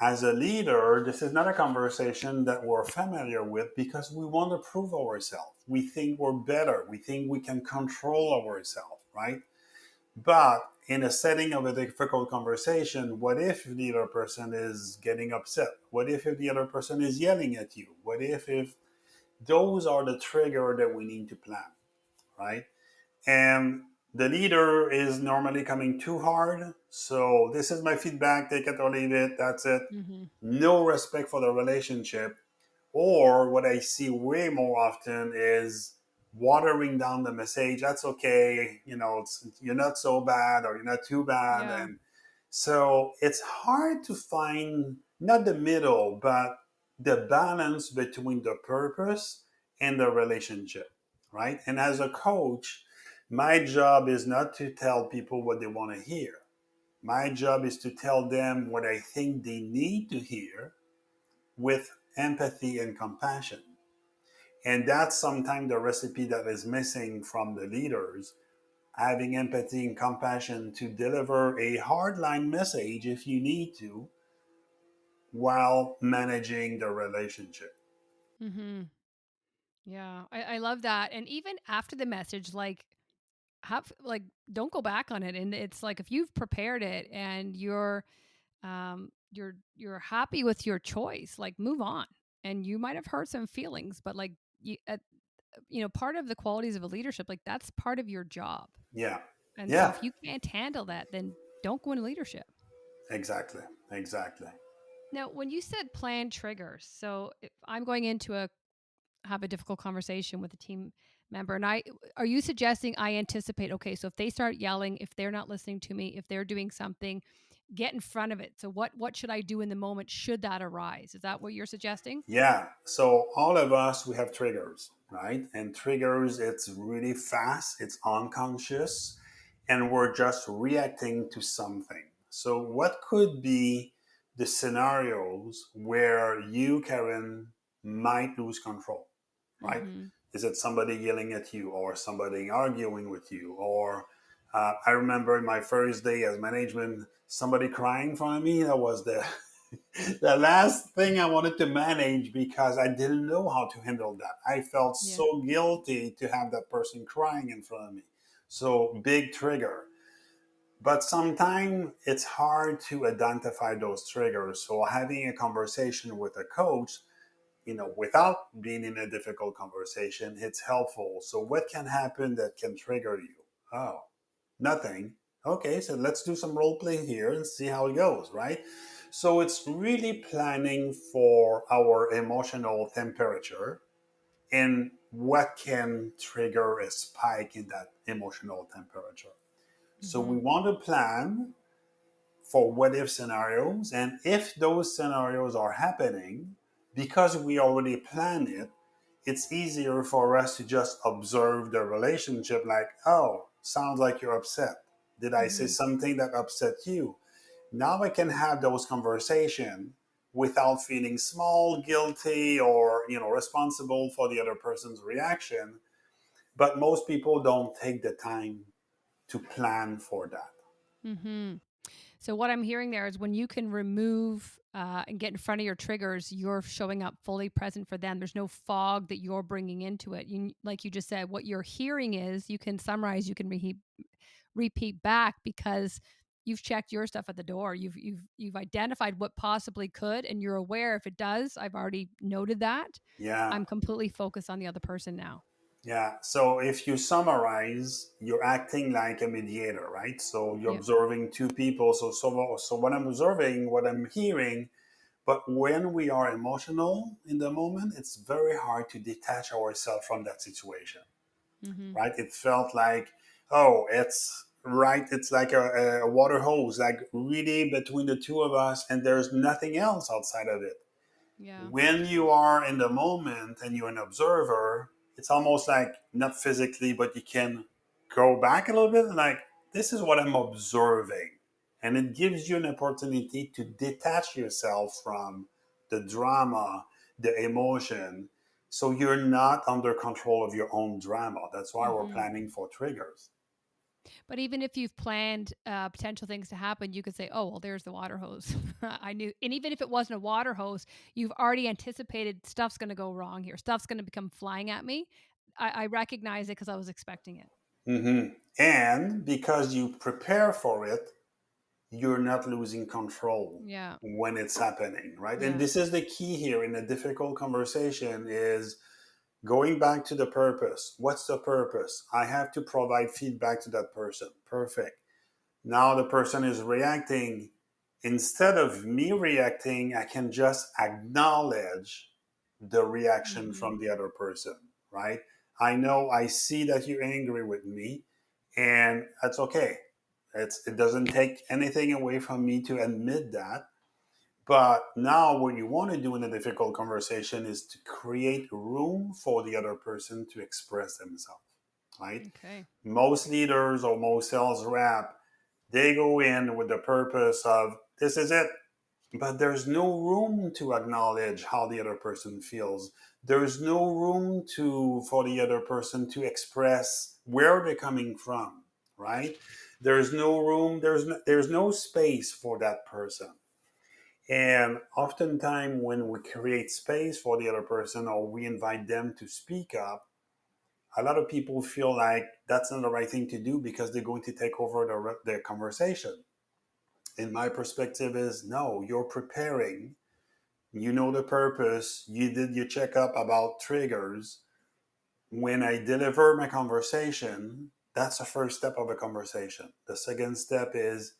As a leader, this is not a conversation that we're familiar with because we want to prove ourselves. We think we're better. We think we can control ourselves, right? But in a setting of a difficult conversation, what if the other person is getting upset? What if the other person is yelling at you? What if those are the trigger that we need to plan, right? And the leader is normally coming too hard. So this is my feedback, take it or leave it, that's it. Mm-hmm. No respect for the relationship. Or what I see way more often is watering down the message. That's okay, you're not so bad or you're not too bad. Yeah. And so it's hard to find not the middle, but the balance between the purpose and the relationship, right? And as a coach, my job is not to tell people what they want to hear. My job is to tell them what I think they need to hear with empathy and compassion. And that's sometimes the recipe that is missing from the leaders. having empathy and compassion to deliver a hardline message if you need to while managing the relationship. Mhm. Yeah, I love that, and even after the message, like, have like, don't go back on it, and it's like, if you've prepared it and you're happy with your choice, like, move on, and you might have hurt some feelings, but, like, part of the qualities of a leadership, like, that's part of your job, Yeah. and so Yeah, if you can't handle that, then don't go into leadership. exactly. Exactly. Now, when you said plan triggers, so if I'm going into a have a difficult conversation with a team member, and I are you suggesting I anticipate, okay, so if they start yelling, if they're not listening to me, if they're doing something, get in front of it. So what should I do in the moment should that arise? Is that what you're suggesting? Yeah. So all of us, we have triggers, right? And triggers, it's really fast, it's unconscious, and we're just reacting to something. So what could be the scenarios where you, Karen, might lose control, right? Mhm. Is it somebody yelling at you or somebody arguing with you? Or I remember in my first day as management, somebody crying in front of me. That was the the last thing I wanted to manage because I didn't know how to handle that. I felt Yeah. so guilty to have that person crying in front of me. So, big trigger. But sometimes it's hard to identify those triggers. So, having a conversation with a coach, without being in a difficult conversation, it's helpful. So, what can happen that can trigger you? Oh, nothing. Okay, so let's do some role play here and see how it goes, right? So it's really planning for our emotional temperature and what can trigger a spike in that emotional temperature. So we Mhm. want to plan for what if scenarios. And if those scenarios are happening, because we already planned it, it's easier for us to just observe the relationship like, oh, sounds like you're upset. Did I say Mhm. something that upset you? Now I can have those conversations without feeling small, guilty, or responsible for the other person's reaction. But most people don't take the time to plan for that. Mhm. So what I'm hearing there is when you can remove and get in front of your triggers, you're showing up fully present for them. There's no fog that you're bringing into it. Like you just said, what you're hearing is you can summarize, you can repeat back because you've checked your stuff at the door. You've identified what possibly could, and you're aware if it does. I've already noted that. Yeah. I'm completely focused on the other person now. Yeah. So if you summarize, you're acting like a mediator, right? So you're Yeah. observing two people. So what I'm observing, what I'm hearing, but when we are emotional in the moment, it's very hard to detach ourselves from that situation, Mm-hmm. right? It felt like, oh, it's right. It's like a water hose, like really between the two of us, and there's nothing else outside of it. Yeah. When you are in the moment and you're an observer, it's almost like not physically, but you can go back a little bit and like, this is what I'm observing. And it gives you an opportunity to detach yourself from the drama, the emotion. So you're not under control of your own drama. That's why we're Mm-hmm. planning for triggers. But even if you've planned potential things to happen, you could say, "Oh, well, there's the water hose." I knew, and even if it wasn't a water hose, you've already anticipated stuff's going to go wrong here. Stuff's going to become flying at me. I recognize it because I was expecting it. And because you prepare for it, you're not losing control Yeah, when it's happening, right? And yeah. this is the key here in a difficult conversation is going back to the purpose. What's the purpose? I have to provide feedback to that person. Perfect. Now the person is reacting. Instead of me reacting, I can just acknowledge the reaction Mm-hmm. from the other person, right? I know I see that you're angry with me, and that's okay. It doesn't take anything away from me to admit that. But now, what you want to do in a difficult conversation is to create room for the other person to express themselves, right? Okay. Most leaders or most sales rep, they go in with the purpose of this is it, but there's no room to acknowledge how the other person feels. There's no room to for the other person to express where they're coming from. right? There's no room, there's no space for that person. And oftentimes, when we create space for the other person or we invite them to speak up, a lot of people feel like that's not the right thing to do because they're going to take over the conversation. And my perspective is no, you're preparing, you know the purpose, you did your checkup about triggers. When I deliver my conversation, that's the first step of a conversation. The second step is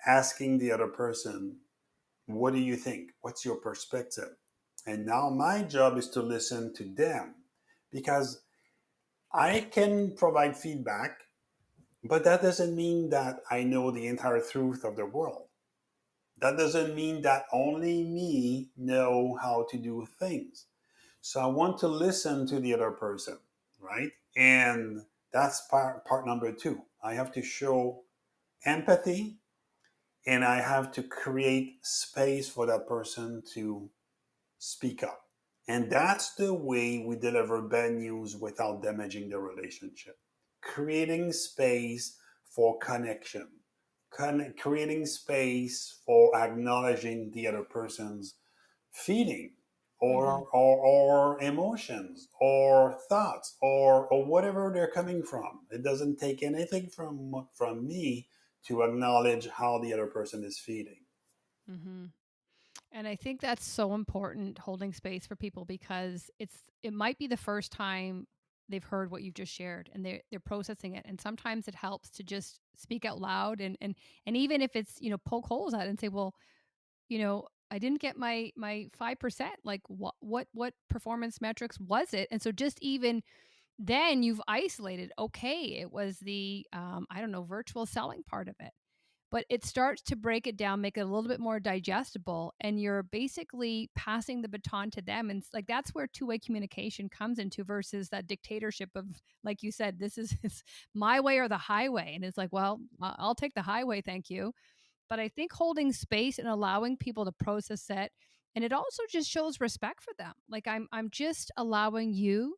asking the other person, what do you think? What's your perspective? And now my job is to listen to them because I can provide feedback, but that doesn't mean that I know the entire truth of the world. That doesn't mean that only me know how to do things. So I want to listen to the other person, right? And that's part number two. I have to show empathy and I have to create space for that person to speak up. And that's the way we deliver bad news without damaging the relationship. Creating space for connection, creating space for acknowledging the other person's feeling Hmm. or emotions or thoughts or whatever they're coming from. It doesn't take anything from me to acknowledge how the other person is feeling. Hmm. And I think that's so important, holding space for people, because it might be the first time they've heard what you've just shared, and they're processing it. And sometimes it helps to just speak out loud, and even if it's, poke holes at it and say, well, I didn't get my 5%. Like, what performance metrics was it? And so just even then you've isolated, okay, it was the I don't know, virtual selling part of it. But it starts to break it down, make it a little bit more digestible, and you're basically passing the baton to them. And like, that's where two-way communication comes into, versus that dictatorship of, like you said, this is it's my way or the highway. And it's like, well, I'll take the highway, thank you. But I think holding space and allowing people to process it, and it also just shows respect for them. Like, I'm just allowing you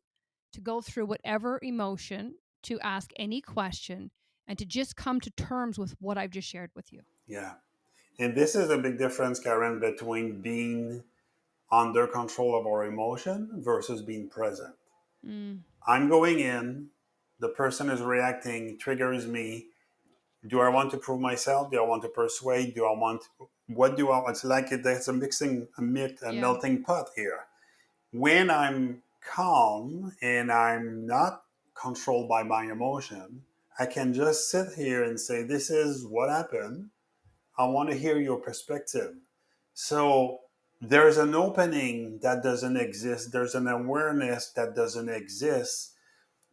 to go through whatever emotion, to ask any question, and to just come to terms with what I've just shared with you. Yeah. And this is a big difference, Karen, between being under control of our emotion versus being present. Mm, I'm going in, the person is reacting, triggers me. Do I want to prove myself? Do I want to persuade? Do I want, what do I, it's like there's a mixing, a yeah. melting pot here. When I'm calm and I'm not controlled by my emotion, I can just sit here and say, this is what happened. I want to hear your perspective. So there's an opening that doesn't exist. There's an awareness that doesn't exist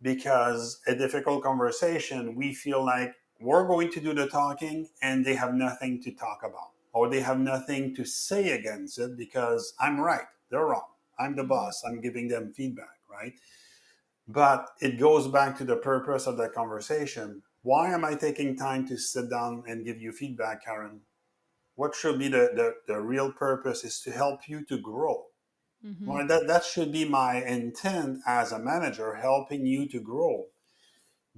because a difficult conversation, we feel like we're going to do the talking and they have nothing to talk about or they have nothing to say against it because I'm right, they're wrong. I'm the Hmm. boss. I'm giving them feedback, right? But it goes back to the purpose of that conversation. Why am I taking time to sit down and give you feedback, Karen? What should be the real purpose is to help you to grow. Hmm. Well, that should be my intent as a manager, helping you to grow.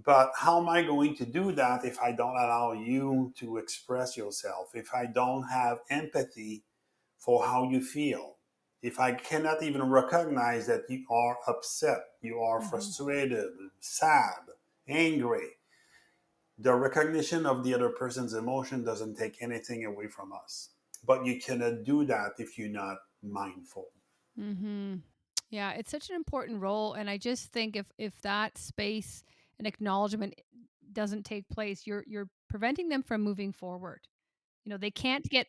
But how am I going to do that if I don't allow you to express yourself? If I don't have empathy for how you feel? If I cannot even recognize that you are upset, you are Hmm. frustrated, sad, angry, the recognition of the other person's emotion doesn't take anything away from us. But you cannot do that if you're not mindful. Hmm. Yeah, it's such an important role, and I just think if that space and acknowledgement doesn't take place, you're preventing them from moving forward. They can't get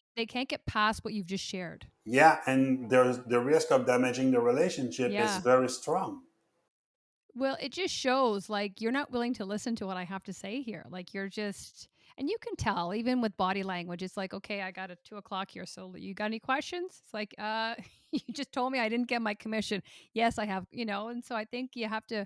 past what you've just shared. Yeah, and there's the risk of damaging the relationship is Yeah. very strong. Well, it just shows, like, you're not willing to listen to what I have to say here. Like, you're just, and you can tell even with body language. It's like, okay, I got a 2 o'clock here. So you got any questions? It's like, you just told me I didn't get my commission. Yes, I have, and so I think you have to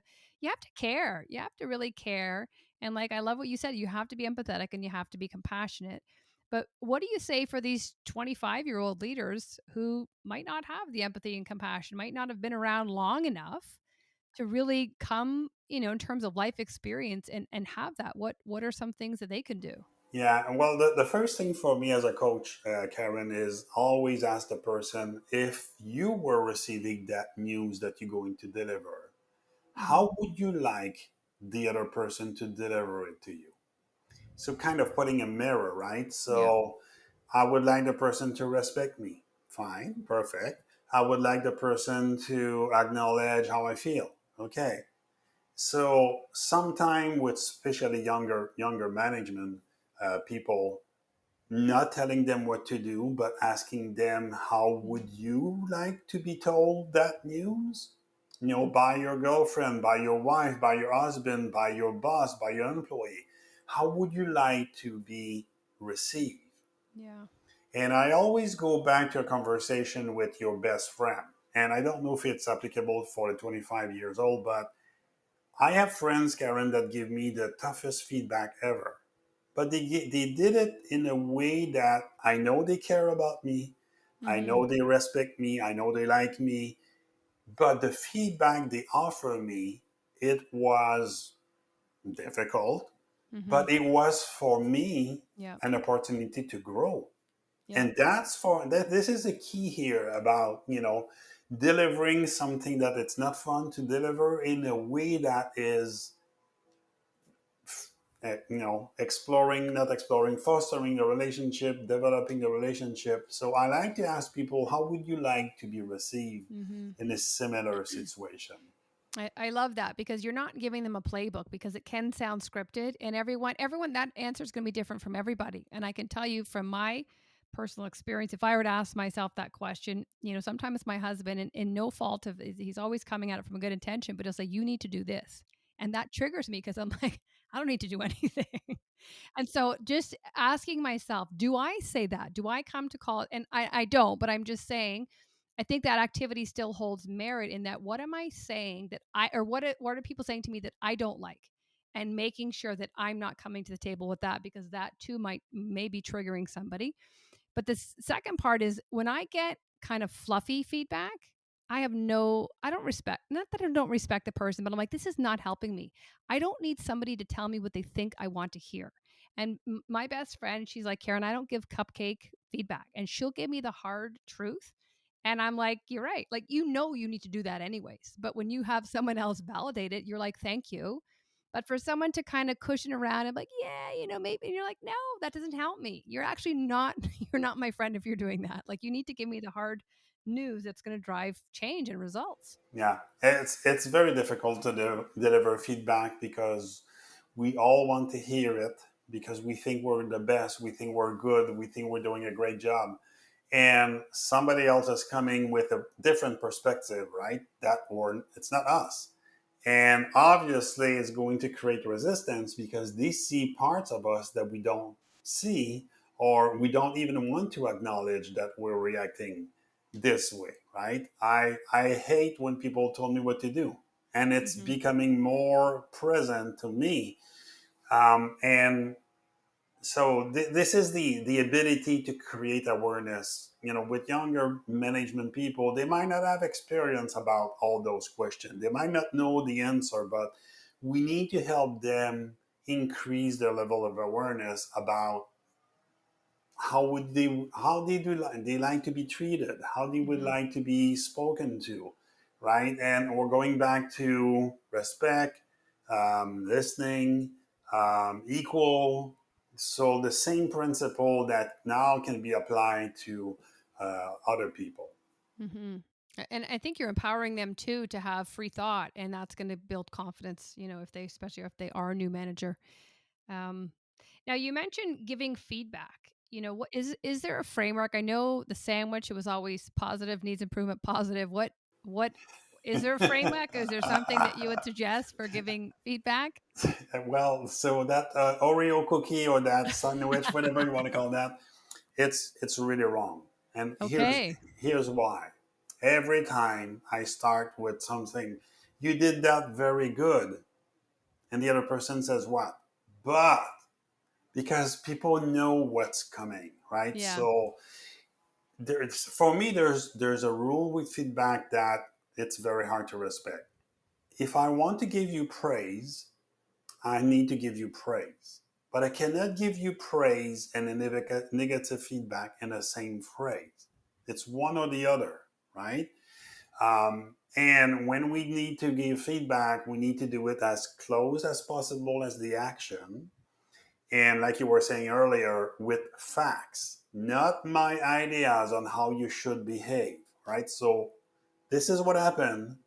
care. You have to really care. And like, I love what you said. You have to be empathetic and you have to be compassionate. But what do you say for these 25-year-old leaders who might not have the empathy and compassion, might not have been around long enough to really come, in terms of life experience and have that? What are some things that they can do? Yeah, and well, the first thing for me as a coach, Karen, is always ask the person, if you were receiving that news that you're going to deliver, Mhm. how would you like the other person to deliver it to you? So, kind of putting a mirror, right? Yeah. So, I would like the person to respect me. Fine, perfect. I would like the person to acknowledge how I feel. Okay. So, sometime with especially younger management people, not telling them what to do, but asking them, how Mm. would you like to be told that news? Mm. By your girlfriend, by your wife, by your husband, by your boss, by your employee. How would you like to be received? Yeah. And I always go back to a conversation with your best friend. And I don't know if it's applicable for the 25 years old, but I have friends, Karen, that give me the toughest feedback ever. But they did it in a way that I know they care about me. I Mhm. know they respect me. I know they like me. But the feedback they offer me, it was difficult, Mhm. but it was for me Yeah. an opportunity to grow. Yeah. And that's for that. This is the key here about, delivering something that it's not fun to deliver in a way that is exploring, not exploring, fostering the relationship, developing the relationship. So I like to ask people, how would you like to be received Mhm. in a similar situation? I love that because you're not giving them a playbook because it can sound scripted and everyone that answer is going to be different from everybody. And I can tell you from my personal experience, if I were to ask myself that question, sometimes my husband and no fault of he's always coming at it from a good intention, but he'll say, you need to do this. And that triggers me because I'm like, I don't need to do anything. And so just asking myself, do I say that? Do I come to call it? And I don't, but I'm just saying, I think that activity still holds merit in that what am I saying that or what are people saying to me that I don't like? And making sure that I'm not coming to the table with that because that too might may be triggering somebody. But the second part is when I get kind of fluffy feedback, I don't respect, not that I don't respect the person, but I'm like, this is not helping me. I don't need somebody to tell me what they think I want to hear. And my best friend, she's like, Karen, I don't give cupcake feedback. And she'll give me the hard truth. And I'm like, you're right. Like, you need to do that anyways. But when you have someone else validate it, you're like, thank you. But for someone to kind of cushion around and like, yeah, maybe, and you're like, no, that doesn't help me. You're actually not, you're not my friend if you're doing that. Like, you need to give me the hard news that's going to drive change and results. Yeah, it's very difficult to deliver feedback because we all want to hear it because we think we're the best, we think we're good, we think we're doing a great job, and somebody else is coming with a different perspective, right? That or it's not us, and obviously it's going to create resistance because they see parts of us that we don't see, or we don't even want to acknowledge that we're reacting this way, right? I hate when people told me what to do, and it's Hmm. becoming more present to me. And so this is the ability to create awareness. With younger management people, they might not have experience about all those questions. They might not know the answer, but we need to help them increase their level of awareness about how they like to be treated, how they would Hmm. like to be spoken to, right? And we're going back to respect, listening, equal. So the same principle that now can be applied to other people. Hmm. And I think you're empowering them too to have free thought, and that's going to build confidence. If they, especially if they are a new manager. Um, Now you mentioned giving feedback. What is there a framework? I know the sandwich, it was always positive, needs improvement, positive. What is there a framework? Is there something that you would suggest for giving feedback? Well, so that Oreo cookie or that sandwich, whatever you want to call that, it's really wrong. And Okay. here's why. Every time I start with something, you did that very good, and the other person says what? But because people know what's coming, right? Yeah. So for me, there's a rule with feedback that it's very hard to respect. If I want to give you praise, I need to give you praise. But I cannot give you praise and a negative feedback in the same phrase. It's one or the other, right? And when we need to give feedback, we need to do it as close as possible as the action. And like you were saying earlier, with facts, not my ideas on how you should behave, right? So this is what happened.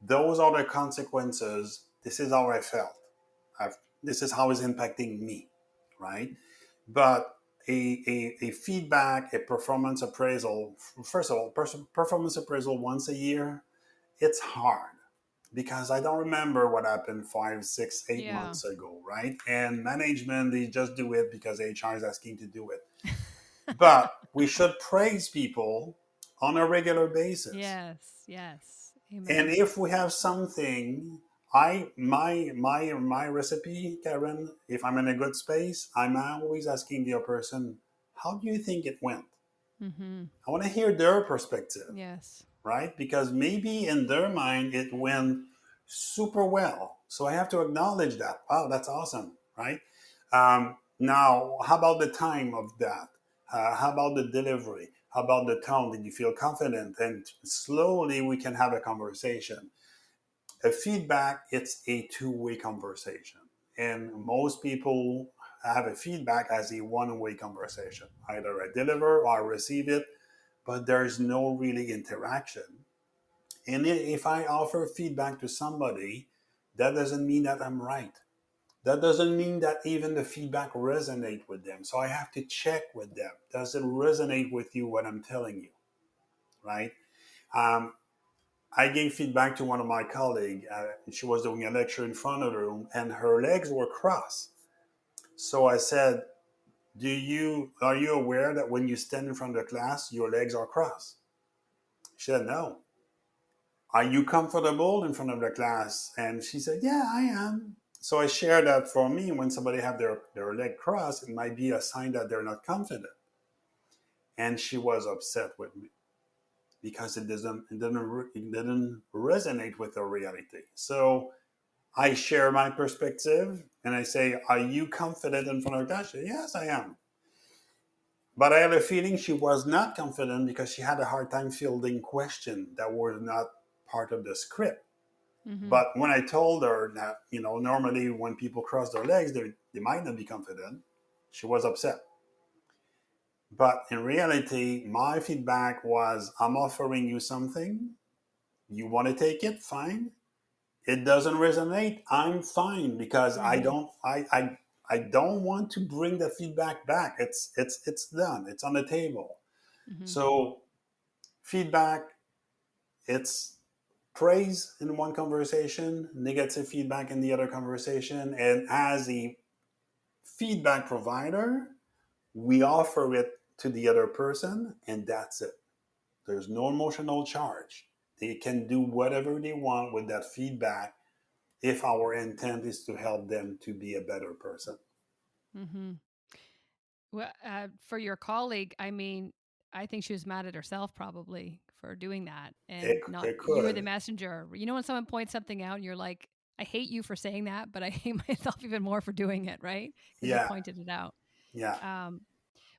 Those are the consequences. This is how I felt. This is how it's impacting me, right? But a feedback, a performance appraisal, first of all, performance appraisal once a year, it's hard because I don't remember what happened 5, 6, 8 Yeah. months ago, right? And management, they just do it because HR is asking to do it. But we should praise people on a regular basis. Yes. Yes. And Amen. if we have something, my recipe, Karen, if I'm in a good space, I'm always asking the other person, how do you think it went? Mm-hmm. I want to hear their perspective, Yes. right? Because maybe in their mind it went super well. So I have to acknowledge that. Wow, that's awesome, right? Now, how about the time of that? How about the delivery? How about the tone? Did you feel confident? And slowly we can have a conversation. A feedback, it's a two-way conversation. And most people have a feedback as a one-way conversation. Either I deliver or I receive it, but there's no really interaction. And if I offer feedback to somebody, that doesn't mean that I'm right. That doesn't mean that even the feedback resonate with them. So I have to check with them. Does it resonate with you what I'm telling you, right? Um, I gave feedback to one of my colleagues. She was doing a lecture in front of the room, and her legs were crossed. So I said, "Do you are you aware that when you stand in front of the class, your legs are crossed?" She said, "No." Are you comfortable in front of the class? And she said, yeah, I am. So I share that for me, when somebody have their leg crossed, it might be a sign that they're not confident. And she was upset with me because it didn't resonate with the reality. So I share my perspective and I say, are you confident in front of class? She said, yes, I am. But I have a feeling she was not confident because she had a hard time fielding questions that were not part of the script. Mm-hmm. But when I told her that, normally when people cross their legs, they might not be confident, she was upset. But in reality, my feedback was, I'm offering you something. You want to take it? Fine. It doesn't resonate. I'm fine because I Mm-hmm. don't, I don't want to bring the feedback back. It's done. It's on the table. Mm-hmm. So feedback, it's praise in one conversation, negative feedback in the other conversation. And as a feedback provider, we offer it to the other person, and that's it. There's no emotional charge. They can do whatever they want with that feedback if our intent is to help them to be a better person. Mm-hmm. Well, for your colleague, I mean, I think she was mad at herself probably for doing that It, and not it you were the could. messenger. You know, when someone points something out and you're like, I hate you for saying that, but I hate myself even more for doing it, right? Because you Yeah, pointed it out. yeah. Um,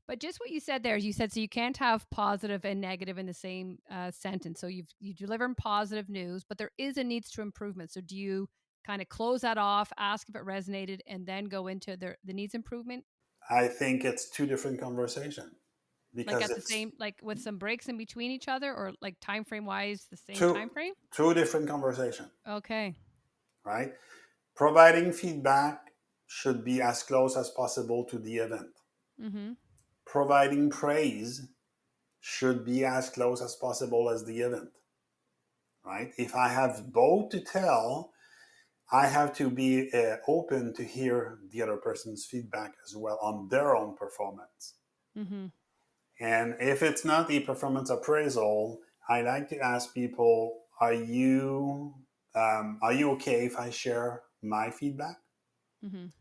but just what you said there, you said so you can't have positive and negative in the same sentence. So you deliver positive news, but there is a needs to improvement. So do you kind of close that off, ask if it resonated, and then go into the needs improvement? I think it's two different conversations Like because at the it's same like with some breaks in between each other or like time frame wise the same two time frame? two different conversations, Okay. right? Providing feedback should be as close as possible to the event. Mhm. Providing praise should be as close as possible as the event, right? If I have both to tell, I have to be open to hear the other person's feedback as well on their own performance. Mhm. And if it's not a performance appraisal, I like to ask people, are you okay if I share my feedback? Mhm.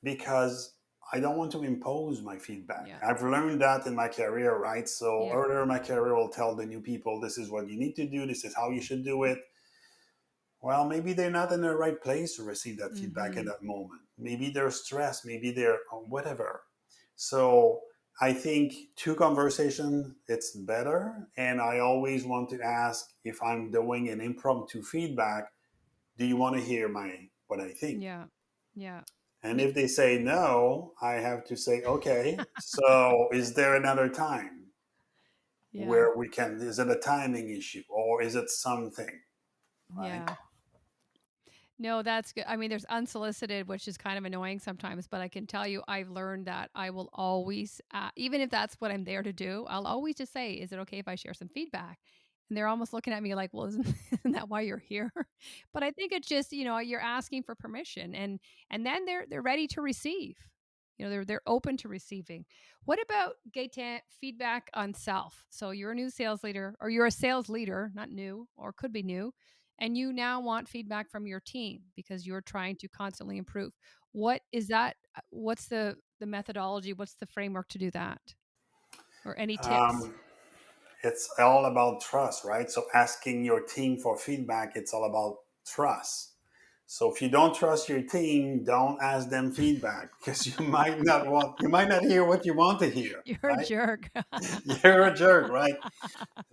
Because I don't want to impose my feedback. Yeah. I've learned that in my career, right? So Yeah. earlier in my career, I'll tell the new people, this is what you need to do, this is how you should do it. Well, maybe they're not in the right place to receive that feedback in Mhm. that moment. Maybe they're stressed, maybe they're whatever. So I think two conversation it's better. And I always want to ask, if I'm doing an impromptu feedback, do you want to hear my what I think? Yeah. Yeah. And Me if they say no, I have to say, okay, so is there another time Yeah. where we can, is it a timing issue or is it something, right? Yeah. No, that's good. I mean, there's unsolicited, which is kind of annoying sometimes, but I can tell you I've learned that I will always, even if that's what I'm there to do, I'll always just say, "Is it okay if I share some feedback?" And they're almost looking at me like, "Well, isn't, isn't that why you're here?" But I think it's just, you're asking for permission, and then they're ready to receive. They're open to receiving. What about Gaetan feedback on self? So you're a new sales leader, or you're a sales leader, not new, or could be new, and you now want feedback from your team because you're trying to constantly improve. What is that? What's the methodology? What's the framework to do that? Or any tips? Um, it's all about trust, right? So asking your team for feedback, it's all about trust. So if you don't trust your team, don't ask them feedback because you might not hear what you want to hear, You're a right? jerk. You're a jerk, right?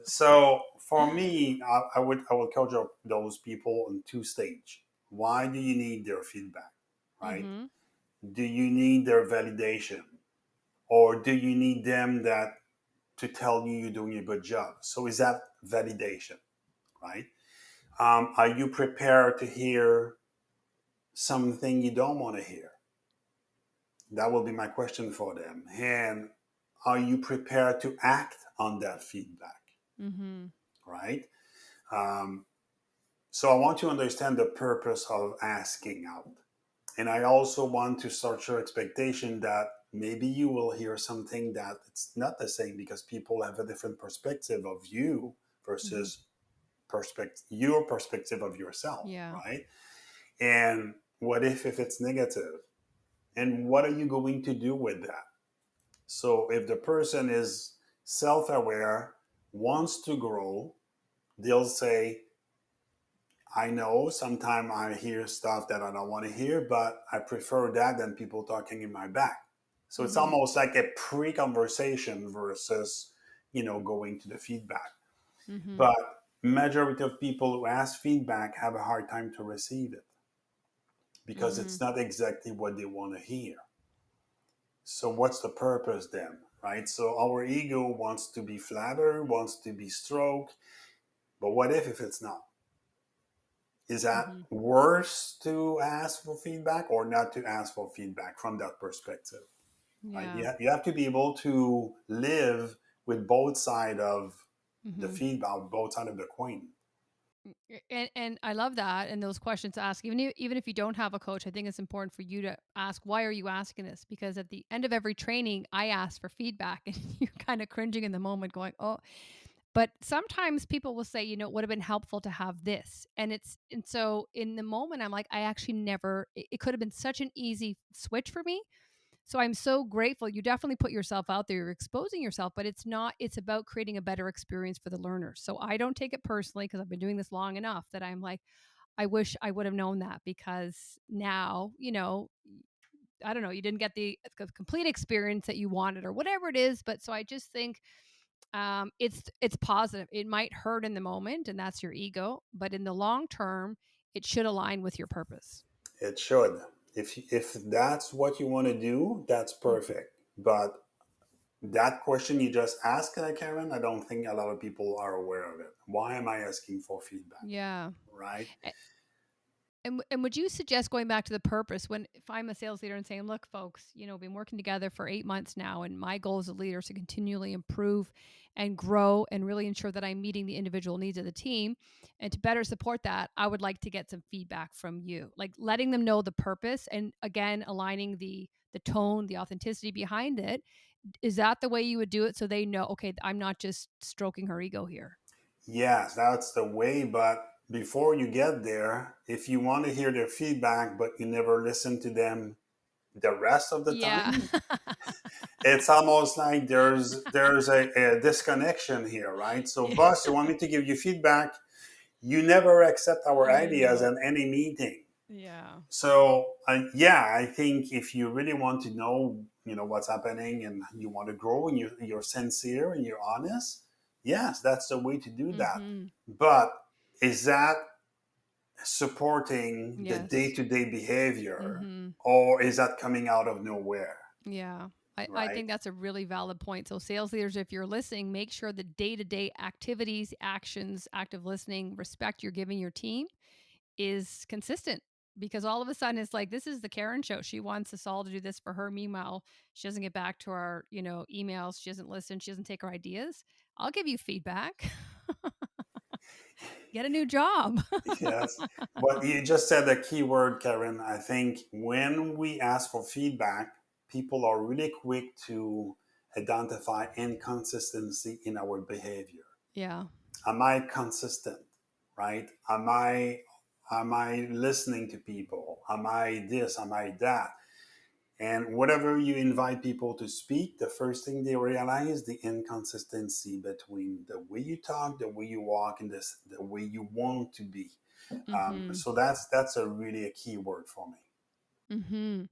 So for me, I would coach up those people in two stage. Why do you need their feedback, right? Mhm. Do you need their validation, or do you need them that to tell you you're doing a good job? So is that validation, right? Are you prepared to hear something you don't want to hear? That will be my question for them. And are you prepared to act on that feedback, Mhm. right? Um, So I want to understand the purpose of asking out. And I also want to start your expectation that maybe you will hear something that it's not the same because people have a different perspective of you Mhm. versus your perspective of yourself, Yeah. right? And what if it's negative? And what are you going to do with that? So if the person is self-aware, wants to grow, they'll say, I know sometimes I hear stuff that I don't want to hear, but I prefer that than people talking in my back. So it's Mhm. almost like a pre-conversation versus, going to the feedback. Mhm. But majority of people who ask feedback have a hard time to receive it because it's Mhm. not exactly what they want to hear. So what's the purpose then, right? So our ego wants to be flattered, wants to be stroked, but what if it's not? Is that Mhm. worse to ask for feedback or not to ask for feedback from that perspective? Right? Yeah. You have to be able to live with both side of the Mhm. feedback, both side of the coin. And I love that, and those questions to ask. Even if you don't have a coach, I think it's important for you to ask, why are you asking this? Because at the end of every training, I ask for feedback, and you're kind of cringing in the moment, going, "Oh." But sometimes people will say, it would have been helpful to have this, and so in the moment, I'm like, I actually never. It could have been such an easy switch for me, so I'm so grateful. You definitely put yourself out there, you're exposing yourself, but it's not, it's about creating a better experience for the learners. So I don't take it personally because I've been doing this long enough that I'm like, I wish I would have known that because now, I don't know, you didn't get the complete experience that you wanted or whatever it is. But so I just think it's positive. It might hurt in the moment, and that's your ego, but in the long term, it should align with your purpose. It should. If that's what you want to do, that's Mhm. perfect. But that question you just asked, Karen, I don't think a lot of people are aware of it. Why am I asking for feedback? Yeah. Right? And would you suggest going back to the purpose when if I'm a sales leader and saying, "Look, folks, we've been working together for 8 months now, and my goal as a leader is to continually improve and grow and really ensure that I'm meeting the individual needs of the team. And to better support that, I would like to get some feedback from you." Like letting them know the purpose and again aligning the tone, the authenticity behind it. Is that the way you would do it so they know, okay, I'm not just stroking her ego here? Yes, that's the way. But before you get there, if you want to hear their feedback, but you never listen to them the rest of the Yeah. time, it's almost like there's a disconnection here, right? So, Yeah. boss, you want me to give you feedback, You never accept our I ideas know. in any meeting. Yeah. So yeah, I think if you really want to know, what's happening, and you want to grow, and you're sincere and you're honest, yes, that's the way to do that. Mhm. But is that supporting the Yes. day-to-day behavior, Mhm. or is that coming out of nowhere, Yeah. I right? think that's a really valid point. So, sales leaders, if you're listening, make sure the day to day activities, actions, active listening, respect you're giving your team is consistent. Because all of a sudden it's like, this is the Karen show. She wants us all to do this for her. Meanwhile, she doesn't get back to our, emails. She doesn't listen. She doesn't take our ideas. I'll give you feedback. Get a new job. Yes. But you just said a key word, Karen. I think when we ask for feedback, people are really quick to identify inconsistency in our behavior. Yeah. Am I consistent? Right? Am I listening to people? Am I this? Am I that? And whatever you invite people to speak, the first thing they realize the inconsistency between the way you talk, the way you walk, and the way you want to be. Mhm. So that's a really a key word for me. Mhm.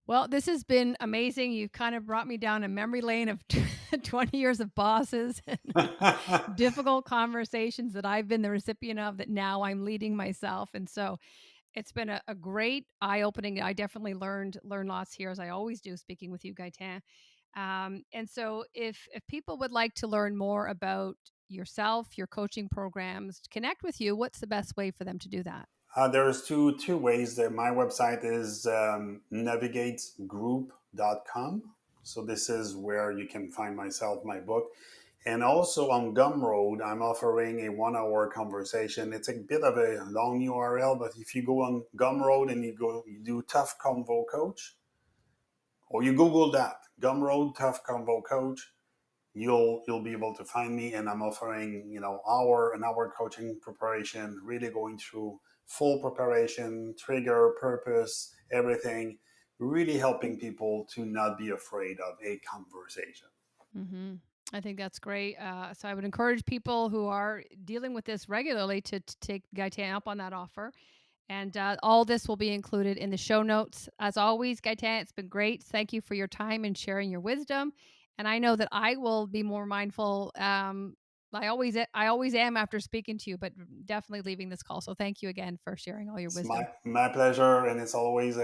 Well, this has been amazing. You've kind of brought me down a memory lane of 20 years of bosses and difficult conversations that I've been the recipient of that now I'm leading myself. And so it's been a great eye opening. I definitely learned lots here, as I always do, speaking with you, Gaetan. And so if people would like to learn more about yourself, your coaching programs, connect with you, what's the best way for them to do that? There's two ways. That my website is navigatesgroup.com. So this is where you can find myself, my book. And also on Gumroad, I'm offering a 1 hour conversation. It's a bit of a long URL, but if you go on Gumroad and you do Tough Convo Coach, or you Google that, Gumroad Tough Convo Coach, you'll be able to find me. And I'm offering an hour coaching preparation, really going through full preparation, trigger, purpose, everything, really helping people to not be afraid of a conversation. Hmm. I think that's great. So I would encourage people who are dealing with this regularly to take Gaetan up on that offer. And all this will be included in the show notes. As always, Gaetan, it's been great. Thank you for your time and sharing your wisdom. And I know that I will be more mindful. I always am after speaking to you, but definitely leaving this call. So thank you again for sharing all your It's my wisdom. my pleasure, and it's always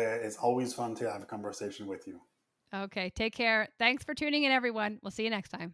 fun to have a conversation with you. Okay, take care. Thanks for tuning in, everyone. We'll see you next time.